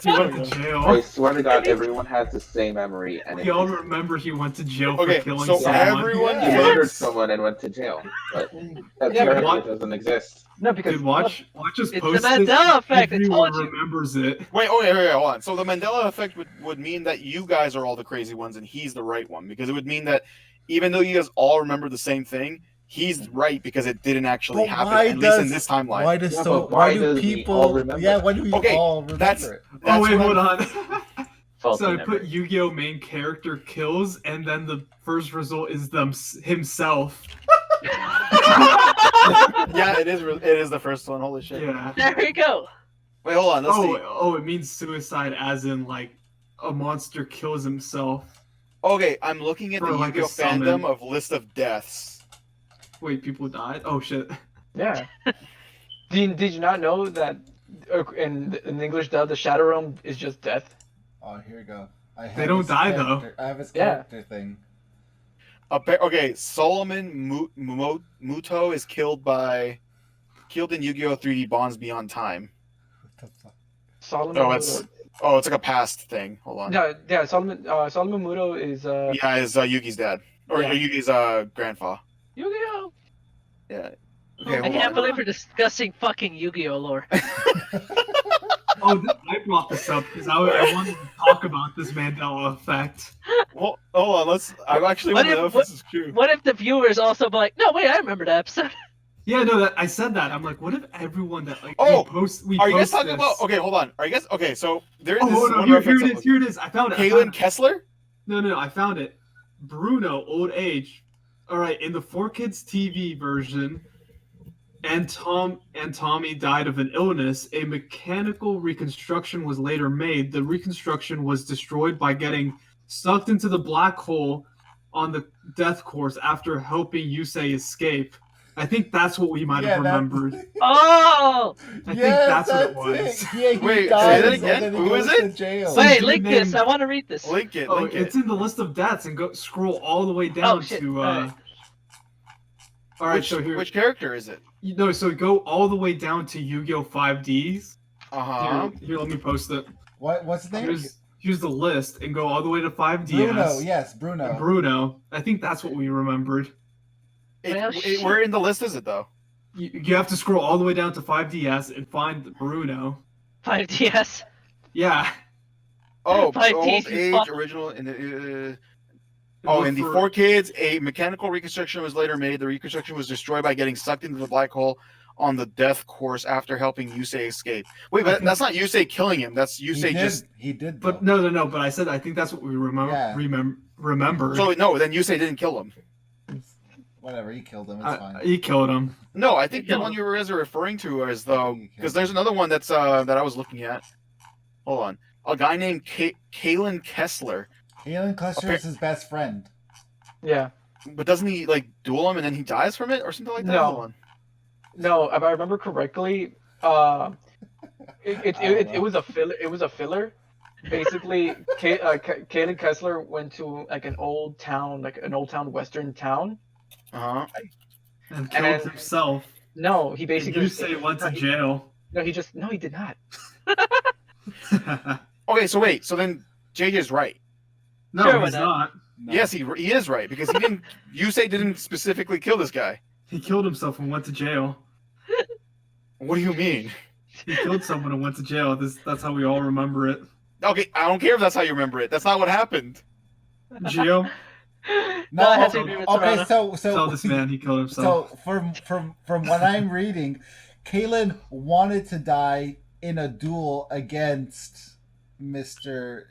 He went to jail. I swear to God, everyone has the same memory, and We all remember he went to jail Okay, for killing so someone. everyone he murdered someone and went to jail. But that Yeah, but character what- doesn't exist. No, because Dude, watch us It's post the this. Mandela effect, I Everyone told you. remembers it. Wait, hold on. So the Mandela effect would mean that you guys are all the crazy ones and he's the right one, because it would mean that even though you guys all remember the same thing, he's right because it didn't actually But happen, why at least in does- this timeline. Why does Yeah, so? but Why why do does we all people? remember Yeah, it? why do we Okay, all remember that's- it? Oh wait, what hold I'm- on. Faulty So I memory. put Yu-Gi-Oh main character kills, and then the first result is himself. Yeah, it is the first one. Holy shit. Yeah. There we go. Wait, hold on. Let's see. It means suicide, as in like a monster kills himself. Okay, I'm looking at For the like a Yu-Gi-Oh summon. fandom of list of deaths. Wait, people died? Oh shit. yeah. Did you not know that in English dub the Shadow Realm is just death? Oh, here we go. They don't die, though. I have his Yeah. character thing. Okay, Solomon Muto is killed in Yu-Gi-Oh 3D Bonds Beyond Time. What the fuck? Solomon Oh, Muto. it's like a past thing. Hold on. Yeah, Solomon Muto is Yeah, is Yugi's dad or Yeah. Yugi's grandfather. Yu-Gi-Oh! Yeah. I Okay, hold can't on. believe we're discussing fucking Yu-Gi-Oh lore. I brought this up because I wanted to talk about this Mandela effect. Well, hold on. I actually What want to if- know if what- this is true. What if the viewers also be like, no, wait, I remember that episode. Yeah, no, I said that. I'm like, what if everyone that like Oh, we Are you guys post talking this. about? Okay, hold on. Are you guys okay? So there Oh, is hold on, one here reference. it is. Here it is. I found it. Kalen Kessler. No, I found it. Bruno, old age. All right, in the 4Kids TV version, and Tommy died of an illness. A mechanical reconstruction was later made. The reconstruction was destroyed by getting sucked into the black hole on the death course after helping Yusei escape. I think that's what we might have remembered. Oh! I think that's what it was. Yeah, he Wait, dies say that and again? then he Who goes is to it? jail. Some Wait, dude link this. named- I want to read this. Link it. Oh, Link it's it. in the list of deaths, and go scroll all the way down shit. to. Alright. All right, so here. Which character is it? So go all the way down to Yu-Gi-Oh 5Ds. Uh huh. Here, let me post it. What's his name? Here's the list, and go all the way to 5DS. Bruno. Yes, Bruno. And Bruno. I think that's what we remembered. Well, shit. Where in the list is it though? You have to scroll all the way down to 5DS and find Bruno. 5DS. Yeah. Oh, Five old Ds, you age fuck. original. In the Look in the for- 4Kids, a mechanical reconstruction was later made. The reconstruction was destroyed by getting sucked into the black hole on the death course after helping Yusei escape. Wait, but that's not Yusei killing him. That's Yusei just. He did. But though. no. But I said I think that's what we Yeah. remember. So no, then Yusei didn't kill him. Whatever, he killed him. It's fine. He killed him. No, I think the Yeah. one you guys are referring to is though, You because killed there's another one that's that I was looking at. Hold on, a guy named Kalen Kessler, Alan Cluster is his best friend. Yeah. but doesn't he like duel him and then he dies from it or something like that? No. Hold on. No, if I remember correctly, it was a filler. It was a filler. Basically, Kalen Kessler went to like an old town, western town. Uh huh. And killed And- himself. No, he basically. You say went to jail. No, he did not. Okay, so wait, so then JJ's right. No, Sure, he's why not. No. Yes, he is right because he didn't. Yusei didn't specifically kill this guy. He killed himself and went to jail. What do you mean? He killed someone and went to jail. That's how we all remember it. Okay, I don't care if that's how you remember it. That's not what happened. Gio, No, I have to okay, agree with Okay, Serrano. so tell this man he killed himself. So from what I'm reading, Kalen wanted to die in a duel against Mr.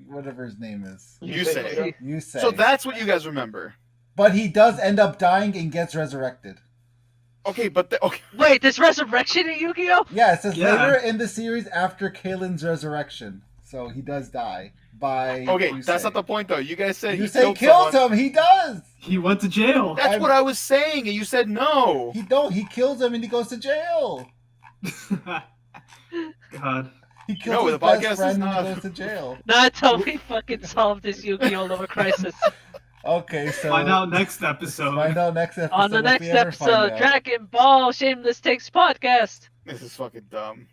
Whatever his name is. Yusei. Yusei. So that's what you guys remember. But he does end up dying and gets resurrected. Okay, but okay. Wait, there's resurrection in Yu-Gi-Oh? Yeah, it says Yeah. later in the series after Kalen's resurrection. So he does die by. Okay, Yusei. that's not the point though. You guys said he Yusei killed kills someone. him. He does. He went to jail. That's what I was saying, and you said no. He kills him and he goes to jail. God. He kills No, his the best podcast is friend not- and he goes to jail. Not until we fucking solve this Yu-Gi-Oh! Lore crisis. Okay, so Find out next episode. Find out next episode. On the if next we ever find episode, out. Dragon Ball Shameless Takes Podcast. This is fucking dumb.